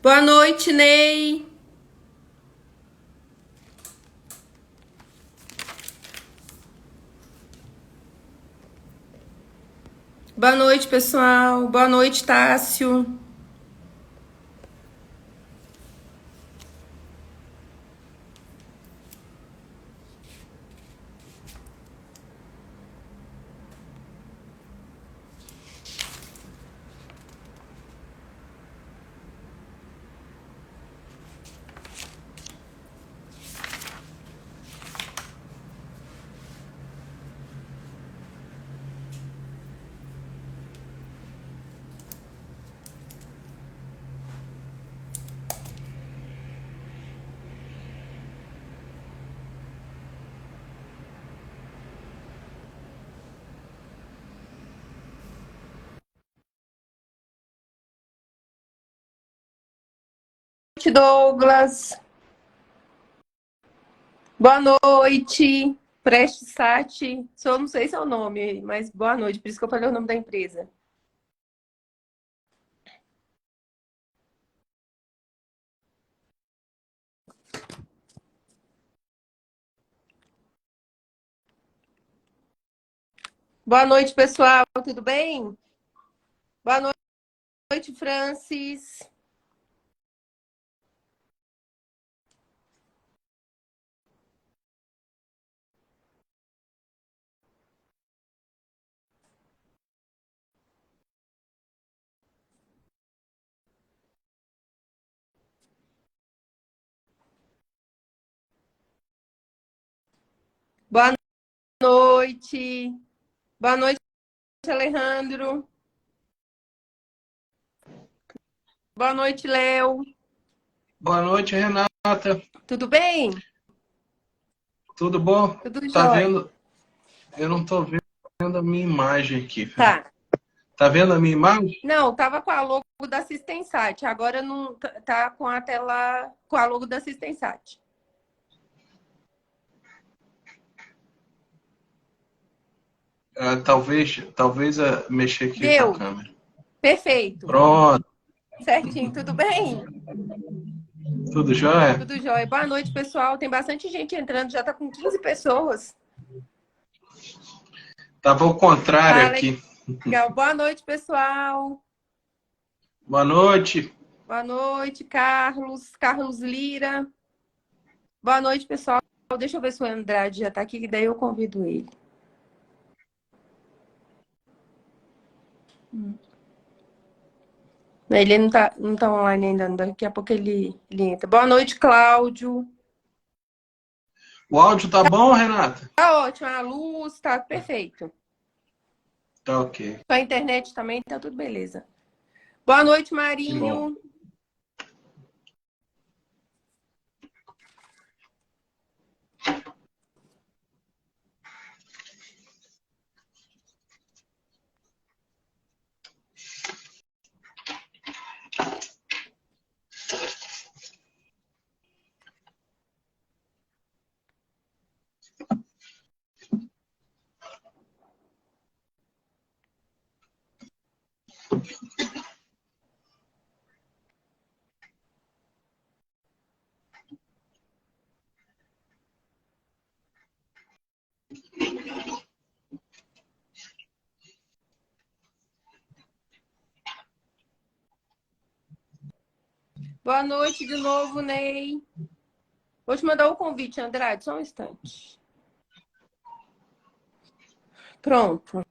Boa noite, Ney. Boa noite, pessoal. Boa noite, Tássio. Boa noite, Douglas. Boa noite, Preste Sati. Não sei se é o nome, mas boa noite. Por isso que eu falei o nome da empresa. Boa noite, pessoal. Tudo bem? Boa noite, Francis. Boa noite. Boa noite, Alejandro. Boa noite, Léo. Boa noite, Renata. Tudo bem? Tudo bom? Tudo Tá jóia. vendo? Eu não tô vendo a minha imagem aqui. Tá. Tá vendo a minha imagem? Não, tava com a logo da Assistensat. Agora não tá com a tela com a logo da Assistensat. Talvez mexer aqui com a Deu. câmera. Perfeito. Pronto. Certinho. Tudo bem? Tudo jóia? Tudo jóia. Boa noite, pessoal. Tem bastante gente entrando. Já tá com 15 pessoas. Tava ao contrário Ah, aqui. legal. Boa noite, pessoal. Boa noite. Boa noite, Carlos. Carlos Lira. Boa noite, pessoal. Deixa eu ver se o Andrade já tá aqui, que daí eu convido ele. Ele não tá online ainda, daqui a pouco ele entra. Boa noite, Cláudio. O áudio tá bom, Renata? Tá ótimo, a luz tá perfeito. Tá ok. A internet também tá tudo beleza. Boa noite, Que bom. Marinho. Boa noite de novo, Ney. Vou te mandar o convite, Andrade, só um instante. Pronto.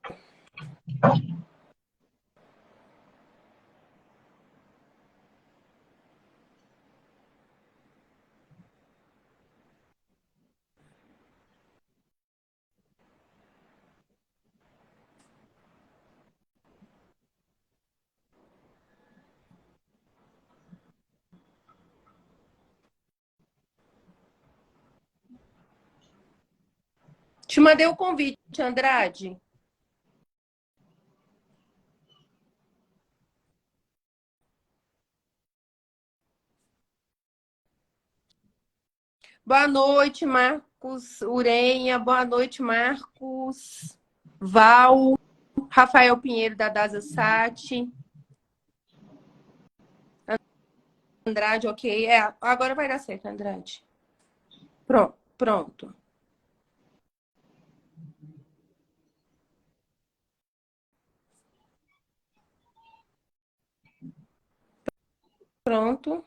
Te mandei o convite, Andrade. Boa noite, Marcos Urenha. Boa noite, Marcos Val. Rafael Pinheiro, da Dasa Sat. Andrade, ok. É, agora vai dar certo, Andrade. Pronto, pronto. Pronto.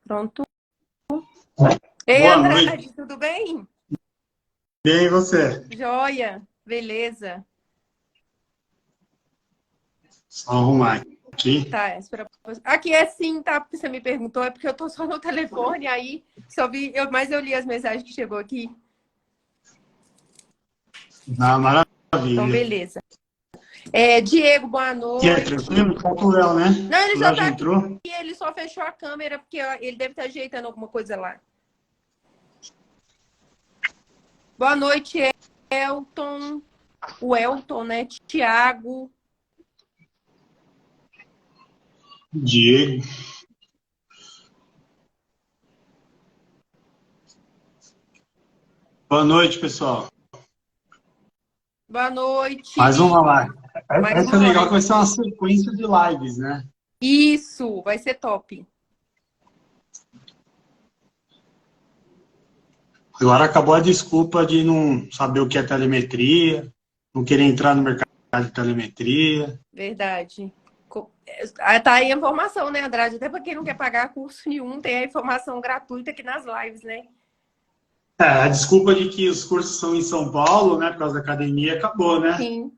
Pronto. Ei, Boa noite. Andrade, tudo bem? Bem, e você? Joia, beleza. Só arrumar aqui. Tá, espera. Aqui é sim, tá? Porque você me perguntou, é porque eu tô só no telefone, aí só vi, mas eu li as mensagens que chegou aqui. Ah, Então, maravilha. beleza. Diego, boa E aí, noite. tranquilo? Falta o Léo, né? Não, ele O já Léo já tá aqui, entrou? ele só fechou a câmera, porque ele deve estar ajeitando alguma coisa lá. Boa noite, Elton. O Elton, né? Tiago. Diego. Boa noite, pessoal. Boa Mais noite. uma live. Mais Vai ser uma legal que live. vai ser uma sequência de lives, né? Isso, vai ser top. Agora acabou a desculpa de não saber o que é telemetria, não querer entrar no mercado de telemetria. Verdade. Tá aí a informação, né, Andrade? Até para quem não quer pagar curso nenhum, tem a informação gratuita aqui nas lives, né? É, a desculpa de que os cursos são em São Paulo, né, por causa da academia, acabou, né? Sim.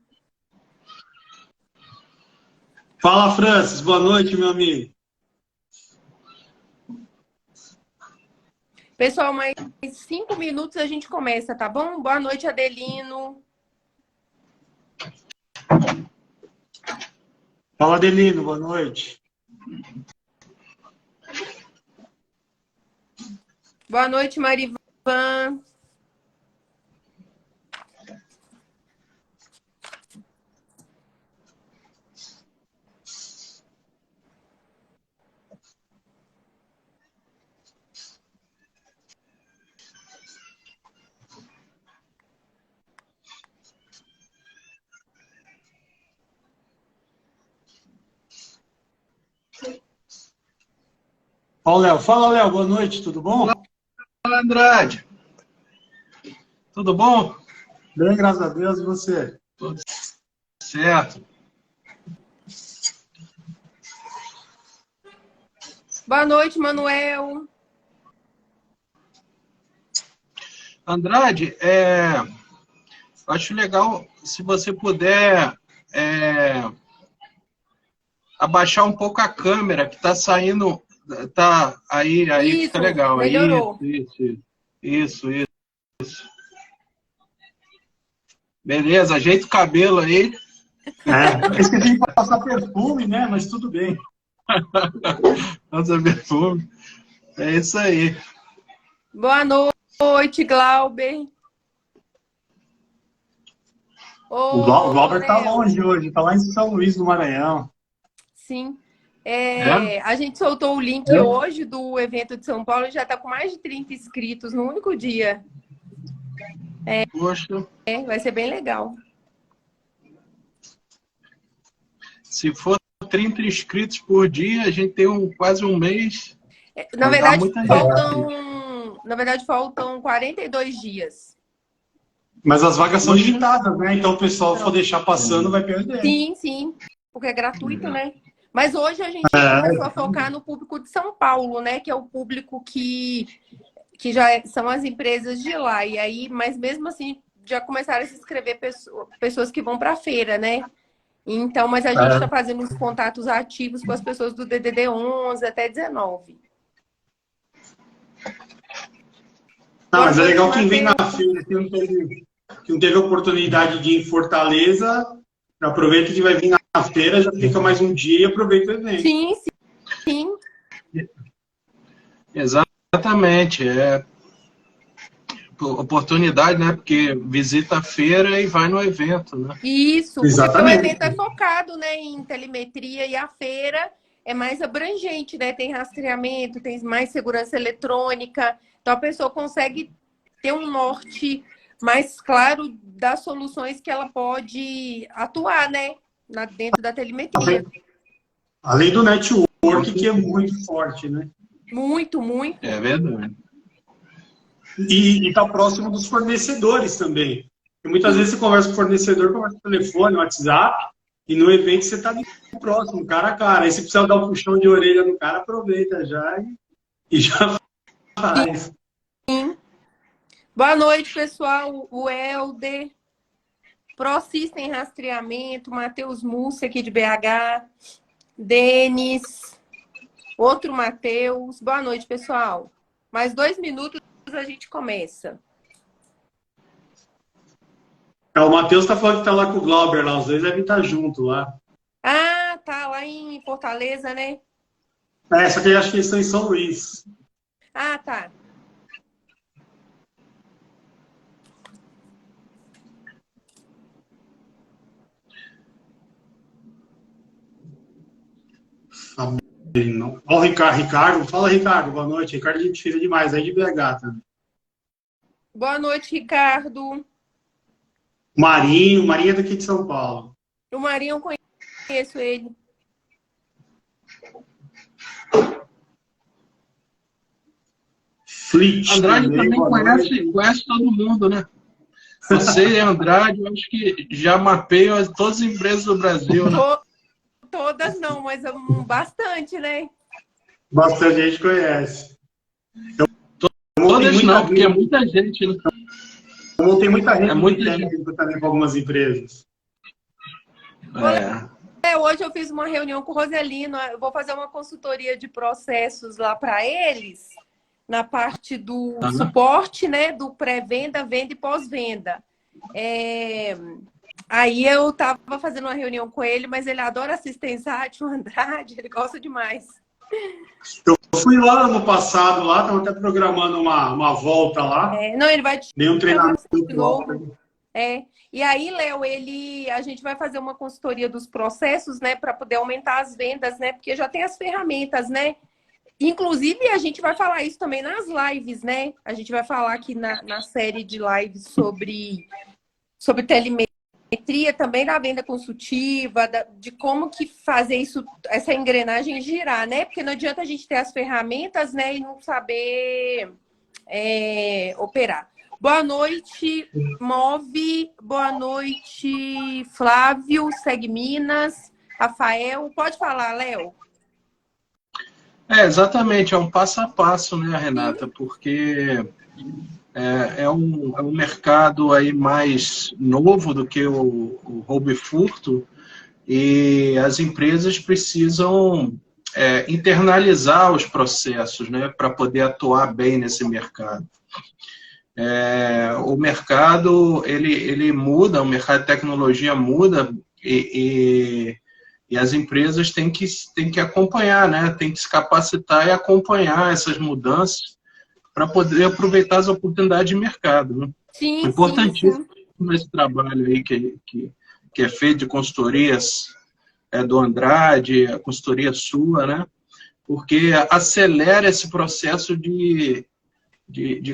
Fala, Francis. Boa noite, meu amigo. Pessoal, mais 5 minutos a gente começa, tá bom? Boa noite, Adelino. Fala, Adelino. Boa noite. Boa noite, Marivan. Ó, o Léo. Fala, Léo. Boa noite. Tudo Olá, bom? Andrade. Tudo bom? Bem, graças a Deus. E você? Tudo certo. Boa noite, Manuel. Andrade, acho legal se você puder abaixar um pouco a câmera, que tá saindo. Tá aí fica Isso, legal. melhorou. Isso. Beleza, ajeita o cabelo aí. É, esqueci de passar perfume, né? Mas tudo bem. Nossa, perfume. É isso aí. Boa noite, Glauber. O Ô, Glauber tá Léo. longe hoje. Tá lá em São Luís do Maranhão. Sim. É? A gente soltou o link hoje do evento de São Paulo e já está com mais de 30 inscritos no único dia. Poxa, Vai ser bem legal. se for 30 inscritos por dia, a gente tem quase um mês. Na Vai dar verdade, muita gente. faltam 42 dias. Mas as vagas são Poxa. limitadas, né? Então o pessoal, se for deixar passando, vai perder. Sim, porque é gratuito, né? Mas hoje a gente começou a focar no público de São Paulo, né? Que é o público que são as empresas de lá. E aí, mas mesmo assim, já começaram a se inscrever pessoas que vão para a feira, né? Então, mas a gente está fazendo os contatos ativos com as pessoas do DDD 11 até 19. Não, mas é legal Mateus. quem vem na feira, que não teve oportunidade de ir em Fortaleza, aproveita que vai vir na feira, já fica mais um dia e aproveita o evento. Sim. Exatamente. É oportunidade, né? Porque visita a feira e vai no evento, né? Isso, porque o Exatamente. evento é focado, né, em telemetria e a feira é mais abrangente, né? Tem rastreamento, tem mais segurança eletrônica. Então a pessoa consegue ter um norte mais claro das soluções que ela pode atuar, né? Dentro da telemetria. Além do network, que é muito forte, né? Muito, muito. É verdade. E está próximo dos fornecedores também. Porque muitas vezes você conversa com o fornecedor, conversa com o telefone, no WhatsApp, e no evento você está próximo, cara a cara. Aí se precisar dar um puxão de orelha no cara, aproveita já e já faz. Sim. Boa noite, pessoal. O Helder, ProSystem Rastreamento, Matheus Mussi aqui de BH, Denis, outro Matheus. Boa noite, pessoal. Mais 2 minutos a gente começa. O Matheus está falando que está lá com o Glauber lá, os dois devem estar junto lá. Ah, tá lá em Fortaleza, né? Só que eu acho que eles estão em São Luís. Ah, tá. Não. Ó, o Ricardo. Fala, Ricardo. Boa noite. Ricardo, a gente fez demais aí de BH também. Boa noite, Ricardo. Marinho é daqui de São Paulo. O Marinho, eu conheço ele. Fleet. Andrade também conhece todo mundo, né? Você e Andrade, eu acho que já mapeiam todas as empresas do Brasil, né? Todas não, mas bastante, né? Bastante gente conhece. Todas não, porque é muita gente, né? Eu montei muita rede muita técnica também com algumas empresas. Hoje eu fiz uma reunião com o Roselino, eu vou fazer uma consultoria de processos lá para eles, na parte do suporte, né? Do pré-venda, venda e pós-venda. Aí eu estava fazendo uma reunião com ele, mas ele adora assistência o Andrade, ele gosta demais. Eu fui lá ano passado, lá, estava até programando uma volta lá. Não, ele vai te Dei um treinamento de novo. E aí, Léo, a gente vai fazer uma consultoria dos processos, né, para poder aumentar as vendas, né, porque já tem as ferramentas, né. Inclusive, a gente vai falar isso também nas lives, né. A gente vai falar aqui na série de lives sobre telemetria, também da venda consultiva, de como que fazer isso, essa engrenagem girar, né? Porque não adianta a gente ter as ferramentas, né, e não saber operar. Boa noite, Move. Boa noite, Flávio, Segue Minas, Rafael. Pode falar, Léo? Exatamente, é um passo a passo, né, Renata? Porque é um mercado aí mais novo do que o roubo e furto, e as empresas precisam internalizar os processos, né, para poder atuar bem nesse mercado. O mercado ele muda, o mercado de tecnologia muda e as empresas têm que acompanhar, né? Tem que se capacitar e acompanhar essas mudanças para poder aproveitar as oportunidades de mercado. Né? Sim, importantíssimo esse trabalho aí que é feito de consultorias do Andrade, a consultoria sua, né? Porque acelera esse processo de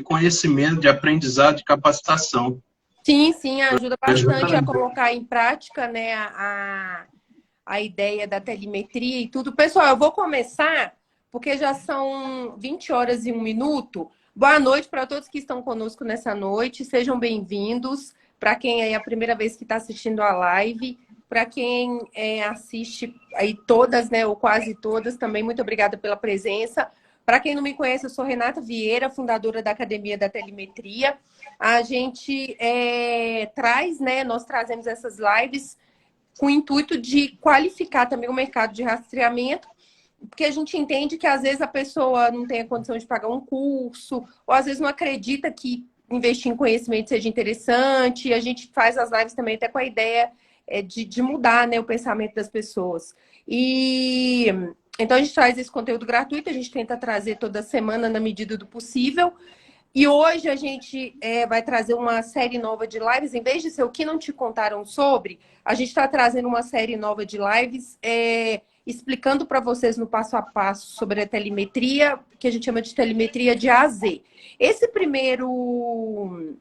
conhecimento, de aprendizado, de capacitação. Sim, ajuda bastante a colocar em prática, né, a ideia da telemetria e tudo. Pessoal, eu vou começar, porque já são 20 horas e 1 minuto. Boa noite para todos que estão conosco nessa noite, sejam bem-vindos. Para quem é a primeira vez que está assistindo a live, para quem assiste aí todas, né, ou quase todas, também muito obrigada pela presença. Para quem não me conhece, eu sou Renata Vieira, fundadora da Academia da Telemetria. A gente traz, né, nós trazemos essas lives com o intuito de qualificar também o mercado de rastreamento, porque a gente entende que às vezes a pessoa não tem a condição de pagar um curso, ou às vezes não acredita que investir em conhecimento seja interessante, e a gente faz as lives também até com a ideia de mudar, né, o pensamento das pessoas. Então a gente traz esse conteúdo gratuito, a gente tenta trazer toda semana na medida do possível. E hoje a gente vai trazer uma série nova de lives. Em vez de ser o que não te contaram sobre, a gente está trazendo uma série nova de lives explicando para vocês no passo a passo sobre a telemetria, que a gente chama de telemetria de A a Z. Esse primeiro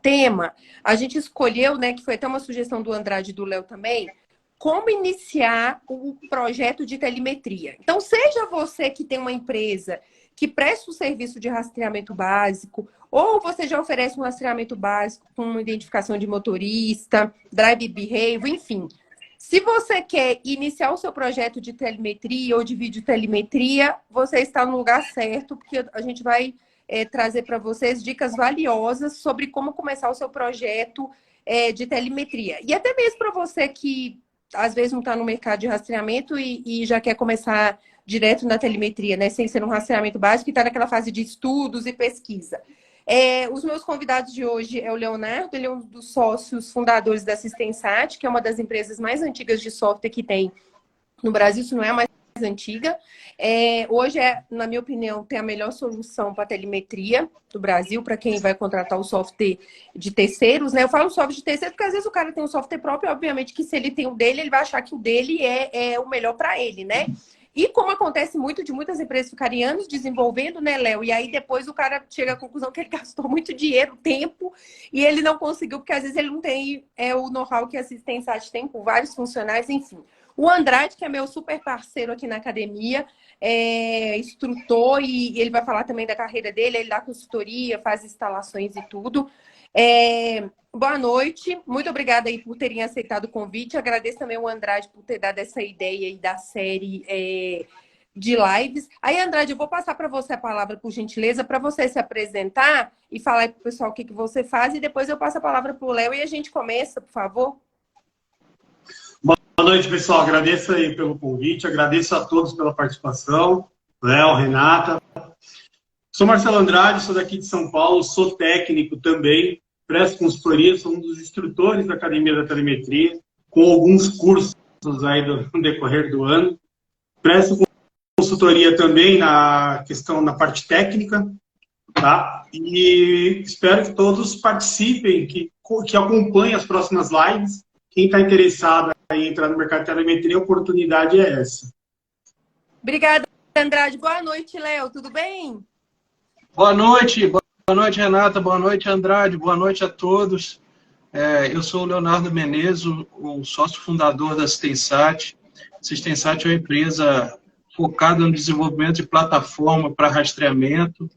tema, a gente escolheu, né, que foi até uma sugestão do Andrade e do Léo também, como iniciar o projeto de telemetria. Então, seja você que tem uma empresa que presta um serviço de rastreamento básico, ou você já oferece um rastreamento básico com identificação de motorista, drive behavior, enfim. Se você quer iniciar o seu projeto de telemetria ou de videotelemetria, você está no lugar certo, porque a gente vai trazer para vocês dicas valiosas sobre como começar o seu projeto de telemetria. E até mesmo para você que às vezes não está no mercado de rastreamento e já quer começar direto na telemetria, né? Sem ser um rastreamento básico e está naquela fase de estudos e pesquisa. Os meus convidados de hoje é o Leonardo, ele é um dos sócios fundadores da Sistensat, que é uma das empresas mais antigas de software que tem no Brasil, se não é a mais antiga. Hoje, na minha opinião, tem a melhor solução para telemetria do Brasil, para quem vai contratar o software de terceiros, né? Eu falo software de terceiros porque às vezes o cara tem um software próprio, obviamente que se ele tem o dele, ele vai achar que o dele é o melhor para ele, né? E como acontece muito de muitas empresas ficarem anos desenvolvendo, né, Léo? E aí depois o cara chega à conclusão que ele gastou muito dinheiro, tempo, e ele não conseguiu, porque às vezes ele não tem o know-how que a Sistensat tem com vários funcionários, enfim. O Andrade, que é meu super parceiro aqui na academia, é instrutor, e ele vai falar também da carreira dele, ele dá consultoria, faz instalações e tudo. Boa noite, muito obrigada aí por terem aceitado o convite. Agradeço também ao Andrade por ter dado essa ideia aí da série de lives. Aí, Andrade, eu vou passar para você a palavra, por gentileza, para você se apresentar e falar aí para o pessoal o que você faz, e depois eu passo a palavra para o Léo e a gente começa, por favor. Boa noite, pessoal. Agradeço aí pelo convite, agradeço a todos pela participação. Léo, Renata. Sou Marcelo Andrade, sou daqui de São Paulo, sou técnico também, presto consultoria, sou um dos instrutores da Academia da Telemetria, com alguns cursos aí no decorrer do ano. Presto consultoria também na parte técnica, tá? E espero que todos participem, que acompanhem as próximas lives. Quem está interessado em entrar no mercado de telemetria, a oportunidade é essa. Obrigada, Andrade. Boa noite, Léo. Tudo bem? Boa noite, Renata. Boa noite, Andrade. Boa noite a todos. Eu sou o Leonardo Menezes, o sócio fundador da Sistensat. Sistensat é uma empresa focada no desenvolvimento de plataforma para rastreamento,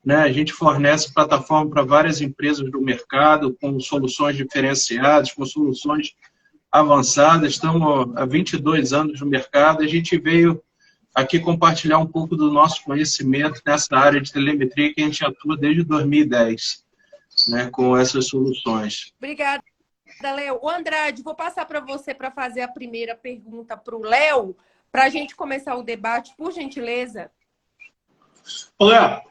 né? A gente fornece plataforma para várias empresas do mercado, com soluções diferenciadas, com soluções avançadas. Estamos há 22 anos no mercado. A gente veio aqui compartilhar um pouco do nosso conhecimento nessa área de telemetria que a gente atua desde 2010, né, com essas soluções. Obrigada, Léo. O Andrade, vou passar para você para fazer a primeira pergunta para o Léo, para a gente começar o debate, por gentileza. Ô, Léo, deixa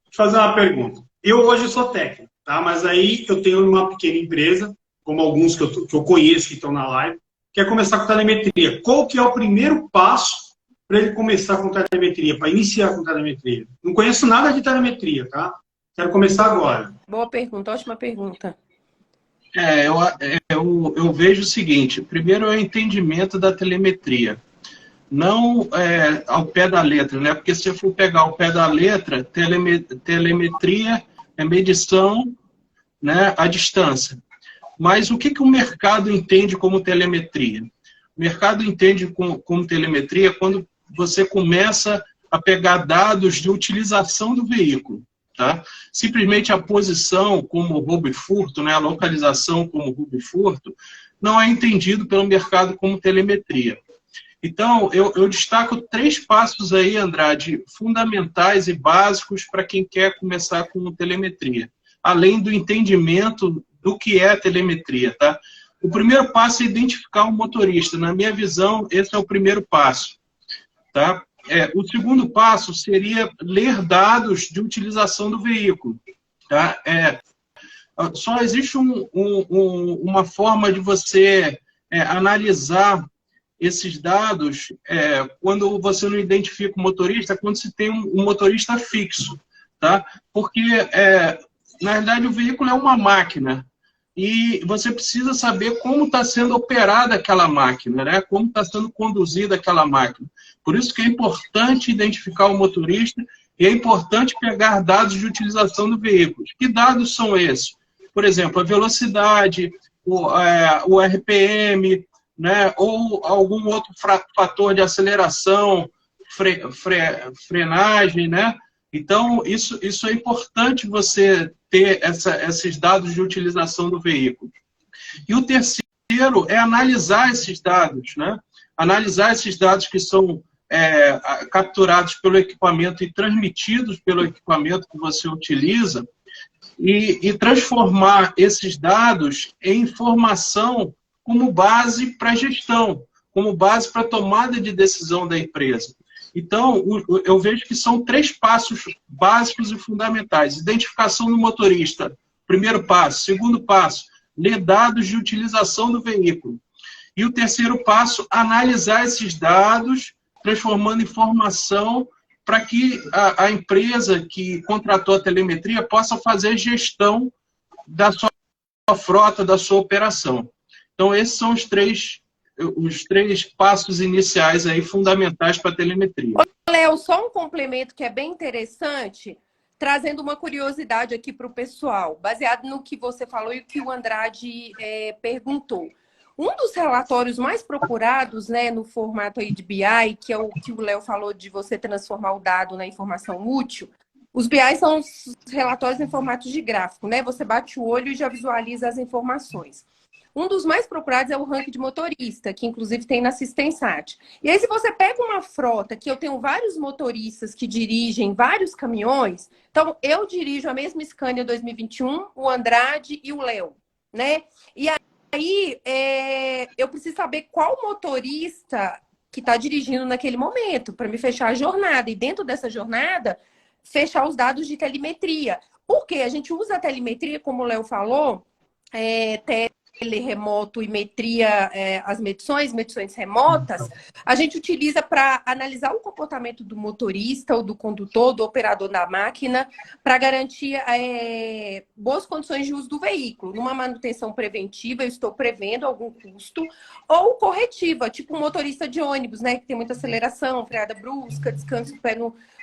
eu fazer uma pergunta. Eu hoje sou técnico, tá? Mas aí eu tenho uma pequena empresa, como alguns que eu conheço que estão na live, quer começar com telemetria. Qual que é o primeiro passo para ele começar com telemetria, para iniciar com telemetria? Não conheço nada de telemetria, tá? Quero começar agora. Boa pergunta, ótima pergunta. Eu vejo o seguinte: primeiro é o entendimento da telemetria. Não ao pé da letra, né? Porque se você for pegar ao pé da letra, telemetria é medição, né, à distância. Mas o que o mercado entende como telemetria? O mercado entende como telemetria quando você começa a pegar dados de utilização do veículo, tá? Simplesmente a posição como roubo e furto, né, a localização como roubo e furto, não é entendido pelo mercado como telemetria. Então, eu destaco 3 passos aí, Andrade, fundamentais e básicos para quem quer começar com telemetria, além do entendimento do que é telemetria, tá? O primeiro passo é identificar o motorista. Na minha visão, esse é o primeiro passo, tá? O segundo passo seria ler dados de utilização do veículo, tá? Só existe uma forma de você analisar esses dados quando você não identifica o motorista, quando se tem um motorista fixo, tá? Porque, na verdade, o veículo é uma máquina e você precisa saber como está sendo operada aquela máquina, né? Como está sendo conduzida aquela máquina. Por isso que é importante identificar o motorista e é importante pegar dados de utilização do veículo. Que dados são esses? por exemplo, a velocidade, o RPM, né, ou algum outro fator de aceleração, frenagem, né? Então, isso é importante você ter esses dados de utilização do veículo. E o terceiro é analisar esses dados, né? Analisar esses dados que são capturados pelo equipamento e transmitidos pelo equipamento que você utiliza e transformar esses dados em informação como base para a gestão, como base para a tomada de decisão da empresa. Então, eu vejo que são 3 passos básicos e fundamentais. Identificação do motorista, primeiro passo. Segundo passo, ler dados de utilização do veículo. E o terceiro passo, analisar esses dados, transformando em informação para que a empresa que contratou a telemetria possa fazer gestão da sua frota, da sua operação. Então, esses são os três passos iniciais aí fundamentais para a telemetria. Léo, só um complemento que é bem interessante, trazendo uma curiosidade aqui para o pessoal, baseado no que você falou e o que o Andrade perguntou. Um dos relatórios mais procurados, né, no formato aí de BI, que é o que o Léo falou de você transformar o dado na informação útil, os BI são os relatórios em formato de gráfico, né? Você bate o olho e já visualiza as informações. Um dos mais procurados é o ranking de motorista, que inclusive tem na Assistensat. E aí, se você pega uma frota, que eu tenho vários motoristas que dirigem vários caminhões, então eu dirijo a mesma Scania 2021, o Andrade e o Léo, né? E aí, eu preciso saber qual motorista que está dirigindo naquele momento, para me fechar a jornada. E dentro dessa jornada, fechar os dados de telemetria. Porque a gente usa a telemetria, como o Léo falou, remoto e metria, as medições remotas, a gente utiliza para analisar o comportamento do motorista ou do condutor, do operador da máquina, para garantir boas condições de uso do veículo. Numa manutenção preventiva, eu estou prevendo algum custo, ou corretiva, tipo um motorista de ônibus, né, que tem muita aceleração, freada brusca, descanso do pé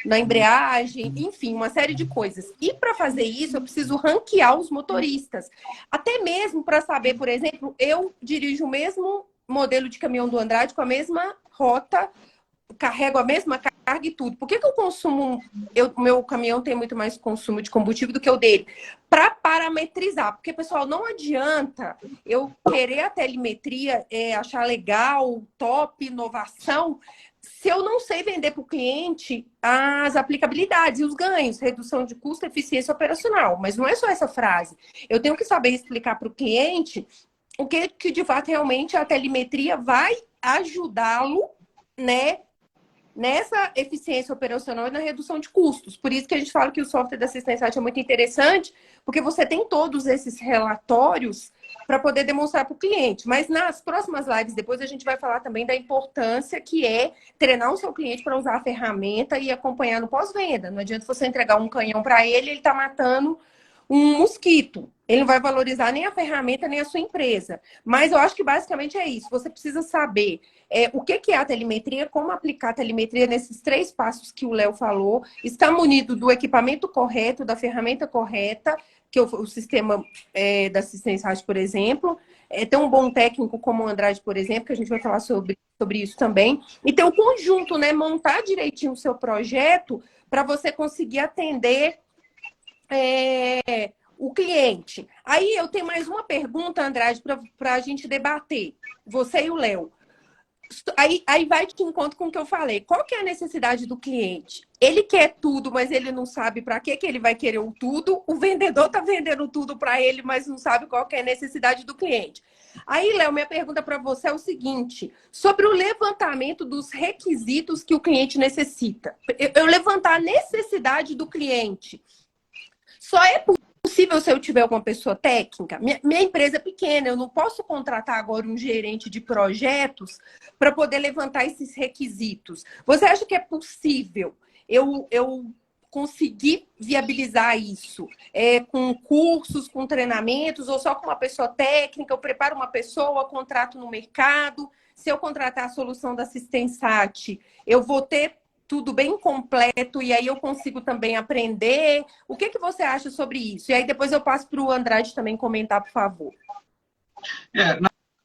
na embreagem, enfim, uma série de coisas. E para fazer isso, eu preciso ranquear os motoristas. Até mesmo para saber, por exemplo, eu dirijo o mesmo modelo de caminhão do Andrade com a mesma rota, carrego a mesma carga e tudo. Por que eu consumo... O meu caminhão tem muito mais consumo de combustível do que o dele? Para parametrizar. Porque, pessoal, não adianta eu querer a telemetria, achar legal, top, inovação, se eu não sei vender para o cliente as aplicabilidades e os ganhos, redução de custo, eficiência operacional. Mas não é só essa frase. Eu tenho que saber explicar para o cliente o que de fato realmente a telemetria vai ajudá-lo, né, nessa eficiência operacional e na redução de custos. Por isso que a gente fala que o software da Assistensat é muito interessante, porque você tem todos esses relatórios para poder demonstrar para o cliente. Mas nas próximas lives, depois a gente vai falar também da importância que é treinar o seu cliente para usar a ferramenta e acompanhar no pós-venda. Não adianta você entregar um canhão para ele está matando um mosquito. Ele não vai valorizar nem a ferramenta, nem a sua empresa. Mas eu acho que basicamente é isso. Você precisa saber o que é a telemetria, como aplicar a telemetria nesses 3 passos que o Léo falou, estar munido do equipamento correto, da ferramenta correta, que o sistema da Assistensat, por exemplo, ter um bom técnico como o Andrade, por exemplo, que a gente vai falar sobre isso também, e ter um conjunto, né? Montar direitinho o seu projeto para você conseguir atender o cliente. Aí eu tenho mais uma pergunta, Andrade, para a gente debater, você e o Léo. Aí vai de encontro com o que eu falei. Qual que é a necessidade do cliente? Ele quer tudo, mas ele não sabe para que ele vai querer o tudo. O vendedor está vendendo tudo para ele, mas não sabe qual que é a necessidade do cliente. Aí, Léo, minha pergunta para você é o seguinte: sobre o levantamento dos requisitos que o cliente necessita. Eu levantar a necessidade do cliente. Só é possível se eu tiver alguma pessoa técnica? Minha empresa é pequena, eu não posso contratar agora um gerente de projetos para poder levantar esses requisitos. Você acha que é possível eu conseguir viabilizar isso com cursos, com treinamentos, ou só com uma pessoa técnica? Eu preparo uma pessoa, contrato no mercado. Se eu contratar a solução da Assistensat, eu vou ter tudo bem completo e aí eu consigo também aprender? O que que você acha sobre isso? E aí depois eu passo para o Andrade também comentar, por favor.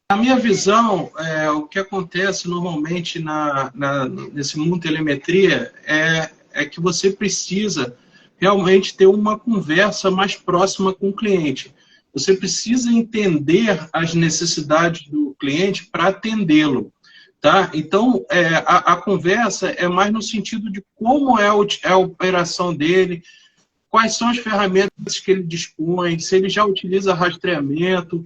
Na minha visão, o que acontece normalmente nesse mundo telemetria é que você precisa realmente ter uma conversa mais próxima com o cliente. Você precisa entender as necessidades do cliente para atendê-lo. Tá? Então, a conversa é mais no sentido de como é a operação dele, quais são as ferramentas que ele dispõe, se ele já utiliza rastreamento,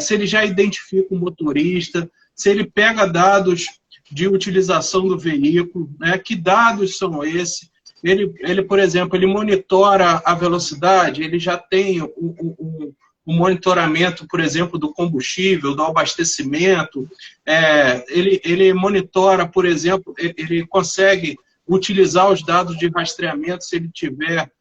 se ele já identifica o motorista, se ele pega dados de utilização do veículo, né? Que dados são esses? Ele, por exemplo, ele monitora a velocidade, ele já tem um monitoramento, por exemplo, do combustível, do abastecimento, ele monitora, por exemplo, ele consegue utilizar os dados de rastreamento se ele tiver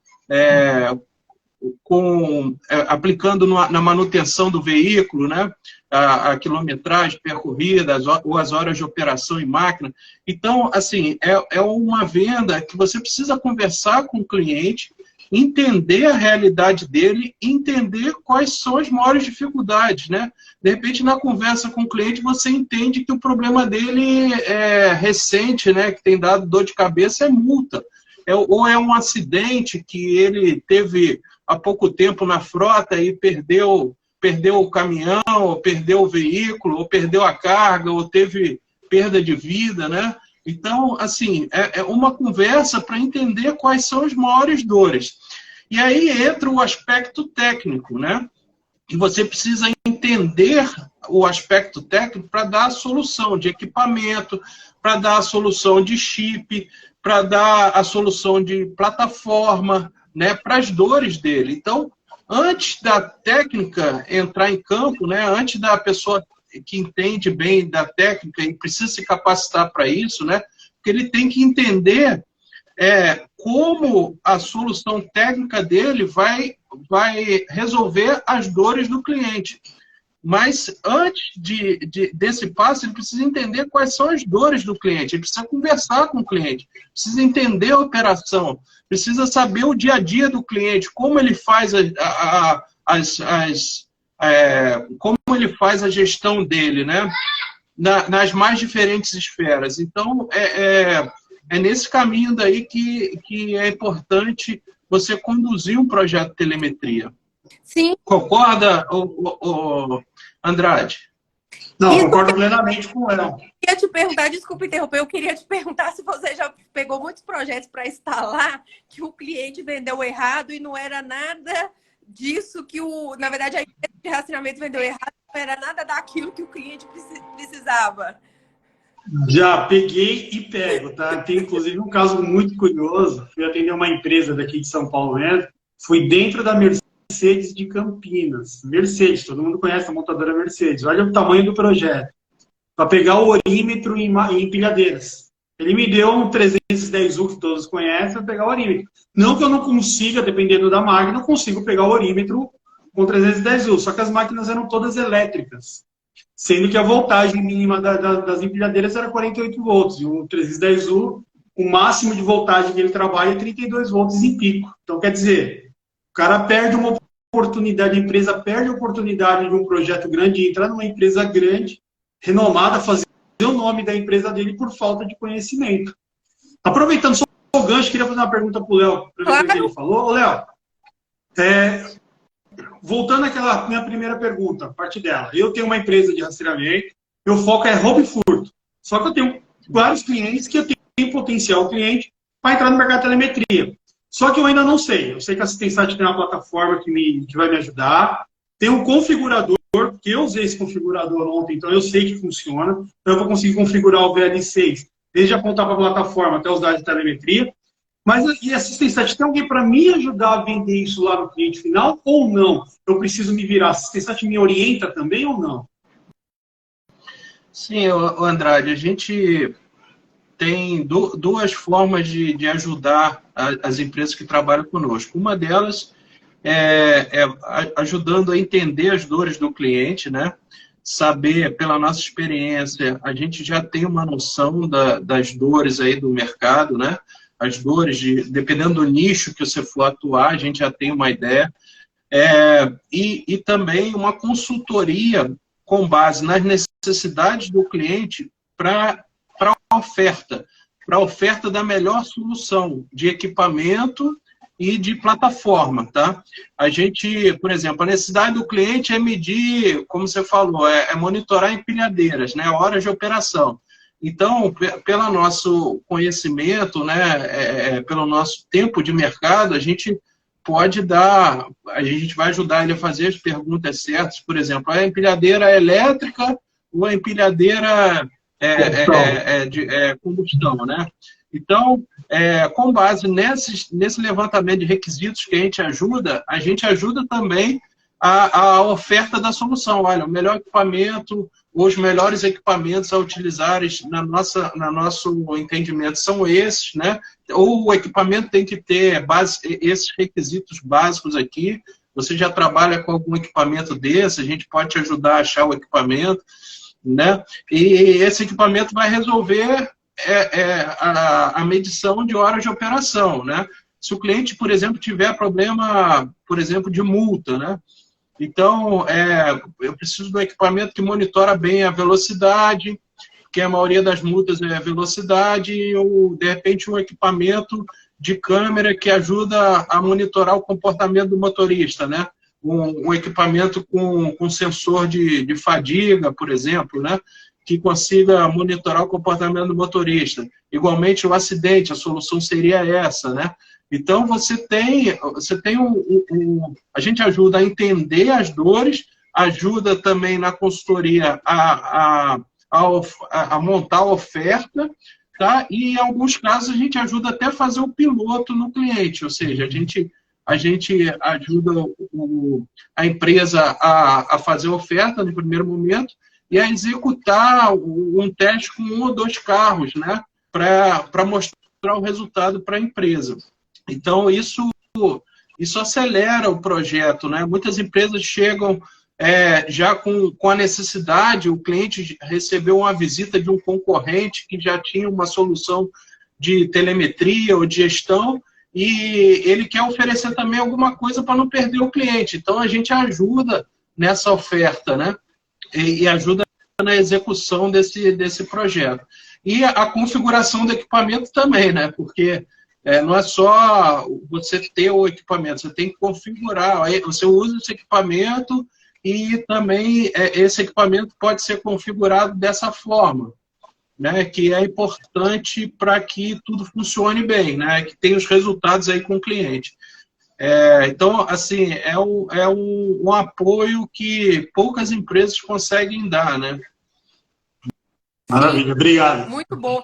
aplicando na manutenção do veículo, né? A quilometragem percorrida, ou as horas de operação em máquina. Então, assim, é uma venda que você precisa conversar com o cliente, entender a realidade dele, entender quais são as maiores dificuldades, né? De repente, na conversa com o cliente, você entende que o problema dele é recente, né? Que tem dado dor de cabeça, é multa. Ou é um acidente que ele teve há pouco tempo na frota e perdeu o caminhão, ou perdeu o veículo, ou perdeu a carga, ou teve perda de vida, né? Então, assim, é uma conversa para entender quais são as maiores dores. E aí entra o aspecto técnico, né? E você precisa entender o aspecto técnico para dar a solução de equipamento, para dar a solução de chip, para dar a solução de plataforma, né? Para as dores dele. Então, antes da técnica entrar em campo, né? Antes da pessoa que entende bem da técnica e precisa se capacitar para isso, né? Porque ele tem que entender como a solução técnica dele vai resolver as dores do cliente. Mas antes desse passo, ele precisa entender quais são as dores do cliente, ele precisa conversar com o cliente, precisa entender a operação, precisa saber o dia a dia do cliente, como ele faz como ele faz a gestão dele, né? Nas mais diferentes esferas. Então, é nesse caminho daí que é importante você conduzir um projeto de telemetria. Sim. Concorda, Andrade? Não, concordo plenamente com ela. Eu queria te perguntar, desculpa interromper, eu queria te perguntar se você já pegou muitos projetos para instalar que o cliente vendeu errado e não era nada disso que na verdade, a empresa de rastreamento vendeu errado, não era nada daquilo que o cliente precisava. Já peguei e pego, tá? Tem, inclusive, um caso muito curioso. Fui atender uma empresa daqui de São Paulo mesmo. Fui dentro da Mercedes de Campinas. Mercedes, todo mundo conhece a montadora Mercedes. Olha o tamanho do projeto. Para pegar o orímetro em empilhadeiras. Ele me deu um 310U, que todos conhecem, para pegar o orímetro. Não que eu não consiga, dependendo da máquina, eu consigo pegar o orímetro com 310U. Só que as máquinas eram todas elétricas. Sendo que a voltagem mínima das empilhadeiras era 48 volts. E o 310U, o máximo de voltagem que ele trabalha é 32 volts em pico. Então, quer dizer, o cara perde uma oportunidade, a empresa perde a oportunidade de um projeto grande, de entrar numa empresa grande, renomada, fazer o nome da empresa dele por falta de conhecimento. Aproveitando só o gancho, queria fazer uma pergunta para o Léo, para ver o que ele falou. Ô, Léo, voltando àquela minha primeira pergunta, a parte dela. Eu tenho uma empresa de rastreamento, meu foco é roubo e furto. Só que eu tenho vários clientes que eu tenho potencial cliente para entrar no mercado de telemetria. Só que eu ainda não sei. Eu sei que a Assistensat tem uma plataforma que vai me ajudar. Tem um configurador, que eu usei esse configurador ontem, então eu sei que funciona. Então eu vou conseguir configurar o VL6, desde apontar para a plataforma até os dados de telemetria. Mas e a Assistensat, tem alguém para me ajudar a vender isso lá no cliente final ou não? Eu preciso me virar. A Assistensat me orienta também ou não? Sim, Andrade, a gente tem duas formas de ajudar as empresas que trabalham conosco. Uma delas é ajudando a entender as dores do cliente, né? saber, pela nossa experiência, a gente já tem uma noção das dores aí do mercado, né? As dores, dependendo do nicho que você for atuar, a gente já tem uma ideia. E também uma consultoria com base nas necessidades do cliente para a oferta da melhor solução de equipamento e de plataforma, tá? A gente, por exemplo, a necessidade do cliente é medir, como você falou, é monitorar empilhadeiras, né? Horas de operação. Então, pelo nosso conhecimento, né? Pelo nosso tempo de mercado, a gente vai ajudar ele a fazer as perguntas certas. Por exemplo, a empilhadeira é elétrica ou a empilhadeira de combustão, né? Então, com base nesse levantamento de requisitos que a gente ajuda também a oferta da solução. Olha, o melhor equipamento, os melhores equipamentos a utilizar no nosso entendimento são esses, né? Ou o equipamento tem que ter esses requisitos básicos aqui. Você já trabalha com algum equipamento desse, a gente pode te ajudar a achar o equipamento, né? E esse equipamento vai resolver a medição de horas de operação, né? Se o cliente, por exemplo, tiver problema, por exemplo, de multa, né? Então, eu preciso de um equipamento que monitora bem a velocidade, porque a maioria das multas é velocidade, ou, de repente, um equipamento de câmera que ajuda a monitorar o comportamento do motorista, né? Um equipamento com sensor de fadiga, por exemplo, né? Que consiga monitorar o comportamento do motorista. Igualmente, o acidente, a solução seria essa, né? Então, a gente ajuda a entender as dores, ajuda também na consultoria a montar a oferta, tá? E, em alguns casos, a gente ajuda até a fazer o piloto no cliente, ou seja, a gente ajuda a empresa a fazer a oferta no primeiro momento e a executar um teste com 1 ou 2 carros, né? Para mostrar o resultado para a empresa. Então, isso acelera o projeto, né? Muitas empresas chegam já com a necessidade, o cliente recebeu uma visita de um concorrente que já tinha uma solução de telemetria ou de gestão e ele quer oferecer também alguma coisa para não perder o cliente. Então, a gente ajuda nessa oferta, né? E ajuda na execução desse projeto. E a configuração do equipamento também, né? Porque não é só você ter o equipamento, você tem que configurar. Você usa esse equipamento e também esse equipamento pode ser configurado dessa forma, né? Que é importante para que tudo funcione bem, né? Que tenha os resultados aí com o cliente. Então, assim, um apoio que poucas empresas conseguem dar, né? Maravilha, obrigado. Muito bom.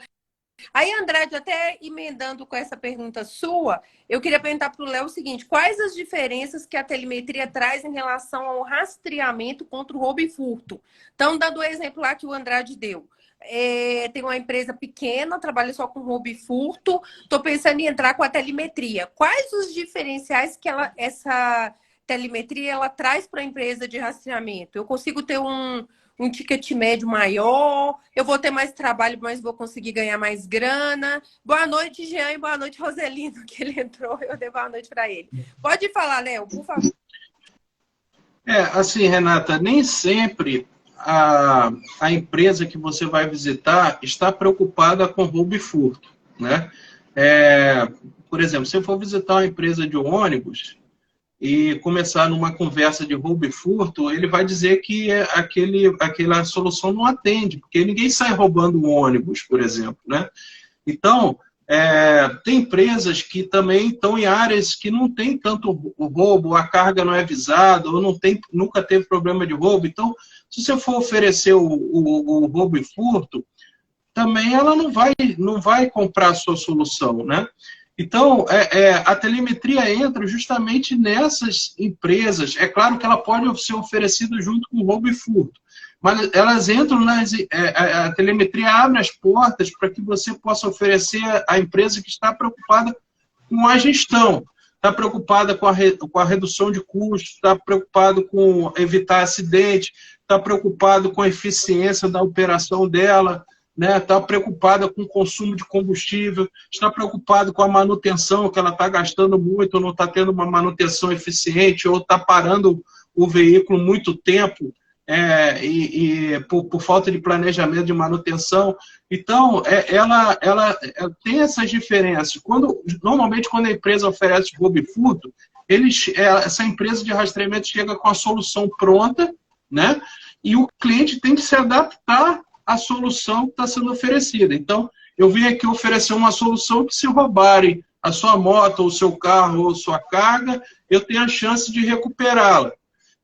Aí, Andrade, até emendando com essa pergunta sua, eu queria perguntar para o Léo o seguinte: quais as diferenças que a telemetria traz em relação ao rastreamento contra o roubo e furto? Então, dando o exemplo lá que o Andrade deu. Tem uma empresa pequena, trabalha só com roubo e furto, estou pensando em entrar com a telemetria. Quais os diferenciais que essa telemetria ela traz para a empresa de rastreamento? Eu consigo ter um ticket médio maior, eu vou ter mais trabalho, mas vou conseguir ganhar mais grana. Boa noite, Jean, e boa noite, Roselino, que ele entrou, eu dei boa noite para ele. Pode falar, Léo, por favor. Assim, Renata, nem sempre a empresa que você vai visitar está preocupada com roubo e furto, né? Por exemplo, se eu for visitar uma empresa de ônibus e começar numa conversa de roubo e furto, ele vai dizer que aquela solução não atende, porque ninguém sai roubando um ônibus, por exemplo, né? Então, tem empresas que também estão em áreas que não tem tanto roubo, a carga não é avisada, ou nunca teve problema de roubo. Então, se você for oferecer o roubo e furto, também ela não vai comprar a sua solução, né? Então, a telemetria entra justamente nessas empresas. É claro que ela pode ser oferecida junto com roubo e furto, mas elas entram a telemetria abre as portas para que você possa oferecer à empresa que está preocupada com a gestão. está preocupada com a redução de custos, está preocupado com evitar acidente, está preocupado com a eficiência da operação dela, né? Está preocupada com o consumo de combustível, está preocupado com a manutenção, que ela está gastando muito, ou não está tendo uma manutenção eficiente, ou está parando o veículo muito tempo, por falta de planejamento de manutenção. Então, ela tem essas diferenças. Normalmente, quando a empresa oferece roubo e furto, essa empresa de rastreamento chega com a solução pronta, né? E o cliente tem que se adaptar à solução que está sendo oferecida. Então, eu vim aqui oferecer uma solução que, se roubarem a sua moto, ou o seu carro, ou sua carga, eu tenho a chance de recuperá-la,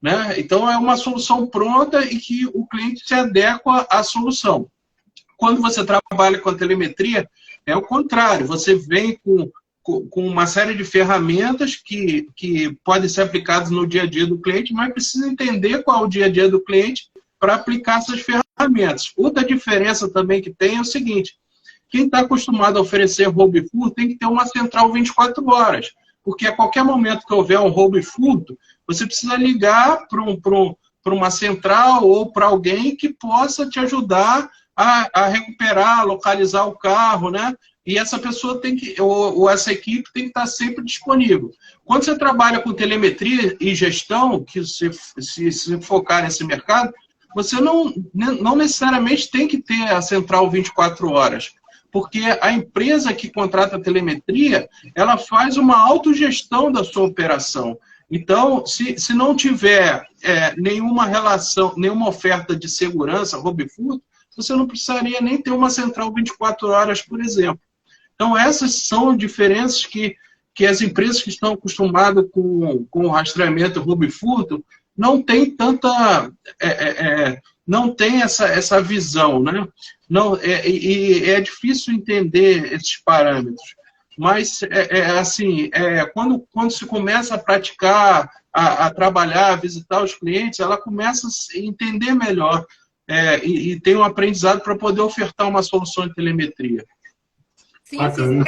né? Então, é uma solução pronta e que o cliente se adequa à solução. Quando você trabalha com a telemetria, é o contrário. Você vem com uma série de ferramentas que podem ser aplicadas no dia a dia do cliente, mas precisa entender qual é o dia a dia do cliente para aplicar essas ferramentas. Outra diferença também que tem é o seguinte: quem está acostumado a oferecer roubo e furto tem que ter uma central 24 horas, porque a qualquer momento que houver um roubo e furto, você precisa ligar para uma central ou para alguém que possa te ajudar a recuperar, localizar o carro, né? E essa pessoa ou essa equipe tem que estar sempre disponível. Quando você trabalha com telemetria e gestão, que se focar nesse mercado, você não necessariamente tem que ter a central 24 horas, porque a empresa que contrata a telemetria, ela faz uma autogestão da sua operação. Então, se não tiver nenhuma relação, nenhuma oferta de segurança, roubo e furto, você não precisaria nem ter uma central 24 horas, por exemplo. Então, essas são diferenças que as empresas que estão acostumadas com o rastreamento, roubo e furto, não têm tanta... não tem essa visão, né? É difícil entender esses parâmetros. Mas, quando se começa a praticar, a trabalhar, a visitar os clientes, ela começa a entender melhor e tem um aprendizado para poder ofertar uma solução de telemetria. Sim, sim.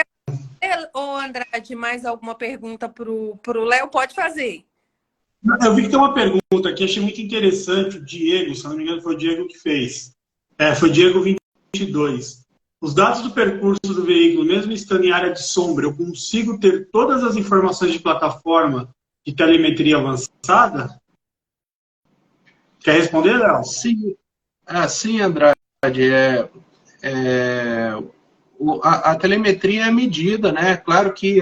Ô, Andrade, mais alguma pergunta para o Léo? Pode fazer. Eu vi que tem uma pergunta aqui, achei muito interessante. O Diego, se não me engano, foi o Diego que fez. Foi o Diego 22. Os dados do percurso do veículo, mesmo estando em área de sombra, eu consigo ter todas as informações de plataforma de telemetria avançada? Quer responder, Léo? Sim. Sim, Andrade. A telemetria é medida, né? Claro que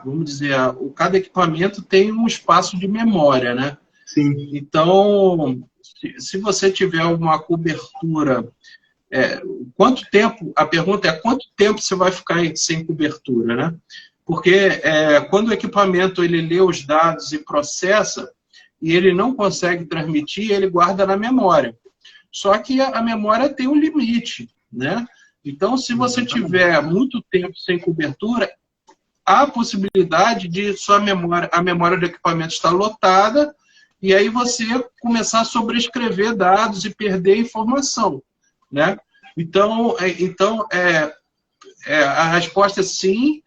vamos dizer, cada equipamento tem um espaço de memória, né? Sim. Então, se você tiver uma cobertura, quanto tempo? A pergunta é quanto tempo você vai ficar sem cobertura, né? Porque quando o equipamento ele lê os dados e processa e ele não consegue transmitir, ele guarda na memória. Só que a memória tem um limite, né? Então, se você tiver muito tempo sem cobertura, há a possibilidade de a memória do equipamento estar lotada e aí você começar a sobrescrever dados e perder informação, né? Então a resposta é sim,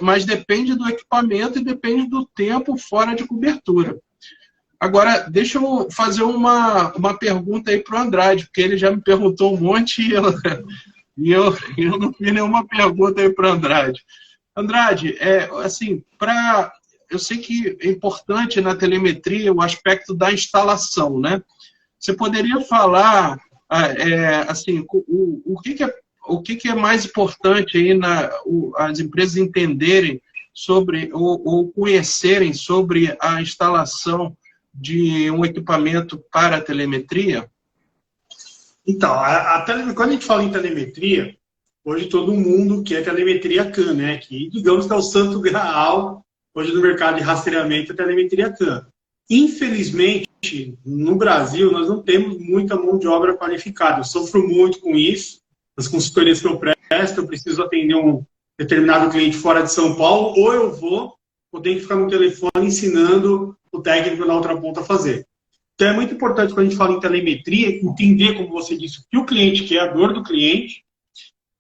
mas depende do equipamento e depende do tempo fora de cobertura. Agora, deixa eu fazer uma pergunta aí para o Andrade, porque ele já me perguntou um monte e eu não fiz nenhuma pergunta aí para o Andrade. Andrade, eu sei que é importante na telemetria o aspecto da instalação, né? Você poderia falar, o que é mais importante aí as empresas entenderem sobre, ou conhecerem sobre a instalação de um equipamento para a telemetria? Então, quando a gente fala em telemetria, hoje todo mundo quer telemetria CAN, né? Que, digamos, que é o santo graal hoje no mercado de rastreamento, a telemetria CAN. Infelizmente, no Brasil, nós não temos muita mão de obra qualificada. Eu sofro muito com isso. Nas consultorias que eu presto, eu preciso atender um determinado cliente fora de São Paulo, ou tenho que ficar no telefone ensinando o técnico na outra ponta a fazer. Então é muito importante, quando a gente fala em telemetria, entender, como você disse, o que o cliente quer, a dor do cliente,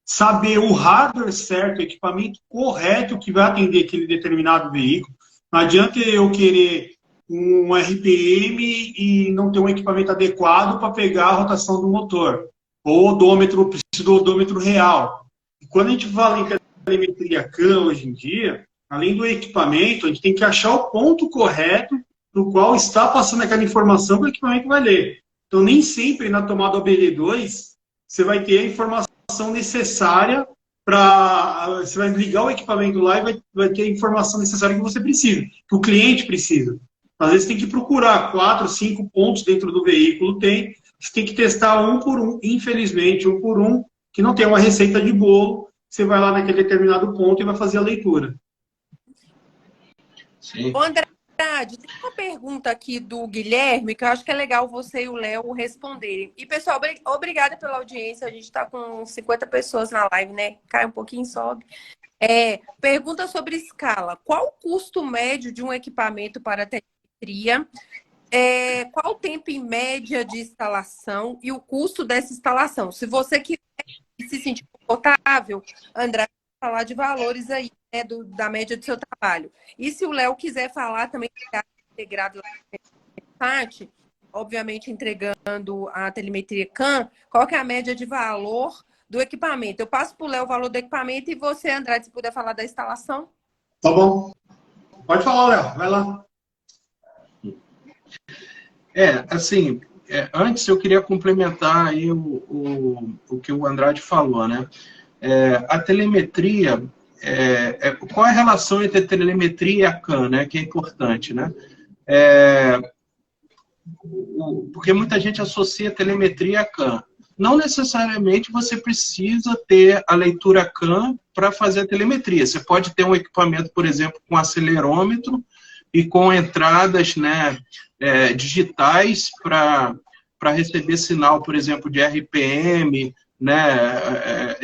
saber o hardware certo, o equipamento correto que vai atender aquele determinado veículo. Não adianta eu querer um RPM e não ter um equipamento adequado para pegar a rotação do motor. Ou odômetro, preciso do odômetro real. E quando a gente fala em telemetria CAN hoje em dia, além do equipamento, a gente tem que achar o ponto correto no qual está passando aquela informação que o equipamento vai ler. Então, nem sempre na tomada OBD2 você vai ter a informação necessária para... Você vai ligar o equipamento lá e vai ter a informação necessária que você precisa, que o cliente precisa. Às vezes tem que procurar 4, 5 pontos dentro do veículo, você tem que testar um por um, infelizmente, um por um, que não tem uma receita de bolo, você vai lá naquele determinado ponto e vai fazer a leitura. Sim. Andrade, tem uma pergunta aqui do Guilherme, que eu acho que é legal você e o Léo responderem. E, pessoal, obrigada pela audiência. A gente está com 50 pessoas na live, né? Cai um pouquinho, sobe. Pergunta sobre escala. Qual o custo médio de um equipamento para telemetria? Qual o tempo em média de instalação e o custo dessa instalação? Se você quiser se sentir confortável, Andrade, falar de valores aí, né, da média do seu trabalho. E se o Léo quiser falar também integrado no site, obviamente entregando a telemetria CAN, qual que é a média de valor do equipamento? Eu passo para o Léo o valor do equipamento e você, Andrade, se puder falar da instalação. Tá bom. Pode falar, Léo. Vai lá. Antes eu queria complementar aí o que o Andrade falou, né? A telemetria, qual é a relação entre a telemetria e a CAN, né? Que é importante, né? Porque muita gente associa a telemetria a CAN. Não necessariamente você precisa ter a leitura CAN para fazer a telemetria. Você pode ter um equipamento, por exemplo, com acelerômetro e com entradas, né, digitais para receber sinal, por exemplo, de RPM, né,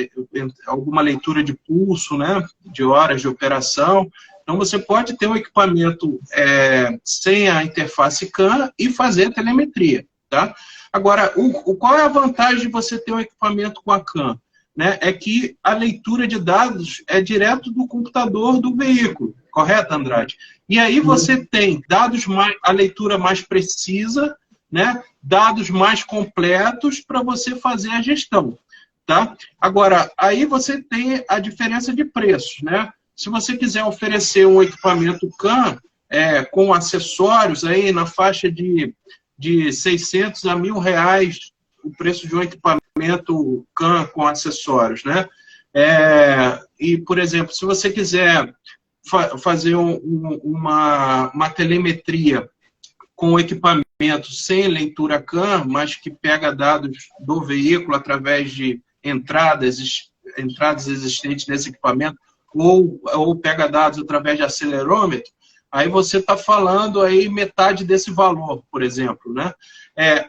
alguma leitura de pulso, né, de horas de operação. Então, você pode ter um equipamento sem a interface CAN e fazer a telemetria, tá? Agora, qual é a vantagem de você ter um equipamento com a CAN? Né? É que a leitura de dados é direto do computador do veículo, correto, Andrade? E aí você tem a leitura mais precisa, né? Dados mais completos para você fazer a gestão. Tá? Agora, aí você tem a diferença de preços, né? Se você quiser oferecer um equipamento CAN com acessórios aí na faixa de 600 a R$1.000 o preço de um equipamento CAN com acessórios, né? E, por exemplo, se você quiser fazer uma telemetria com equipamento sem leitura CAN, mas que pega dados do veículo através de entradas existentes nesse equipamento, ou pega dados através de acelerômetro, aí você está falando aí metade desse valor, por exemplo, né?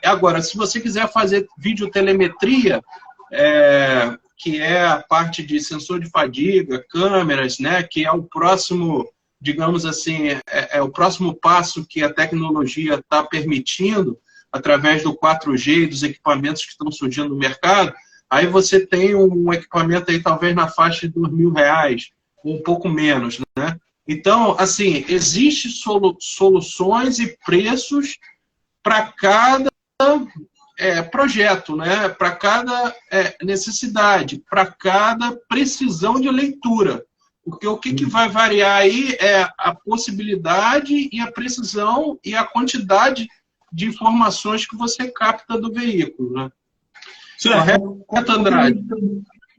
Agora, se você quiser fazer videotelemetria, que é a parte de sensor de fadiga, câmeras, né? Que é o próximo, digamos assim, o próximo passo que a tecnologia está permitindo, através do 4G e dos equipamentos que estão surgindo no mercado, aí você tem um equipamento aí talvez na faixa de R$2.000, ou um pouco menos, né? Então, assim, existem soluções e preços para cada projeto, né? Para cada necessidade, para cada precisão de leitura. Porque o que vai variar aí é a possibilidade e a precisão e a quantidade de informações que você capta do veículo, né? Correto, Andrade?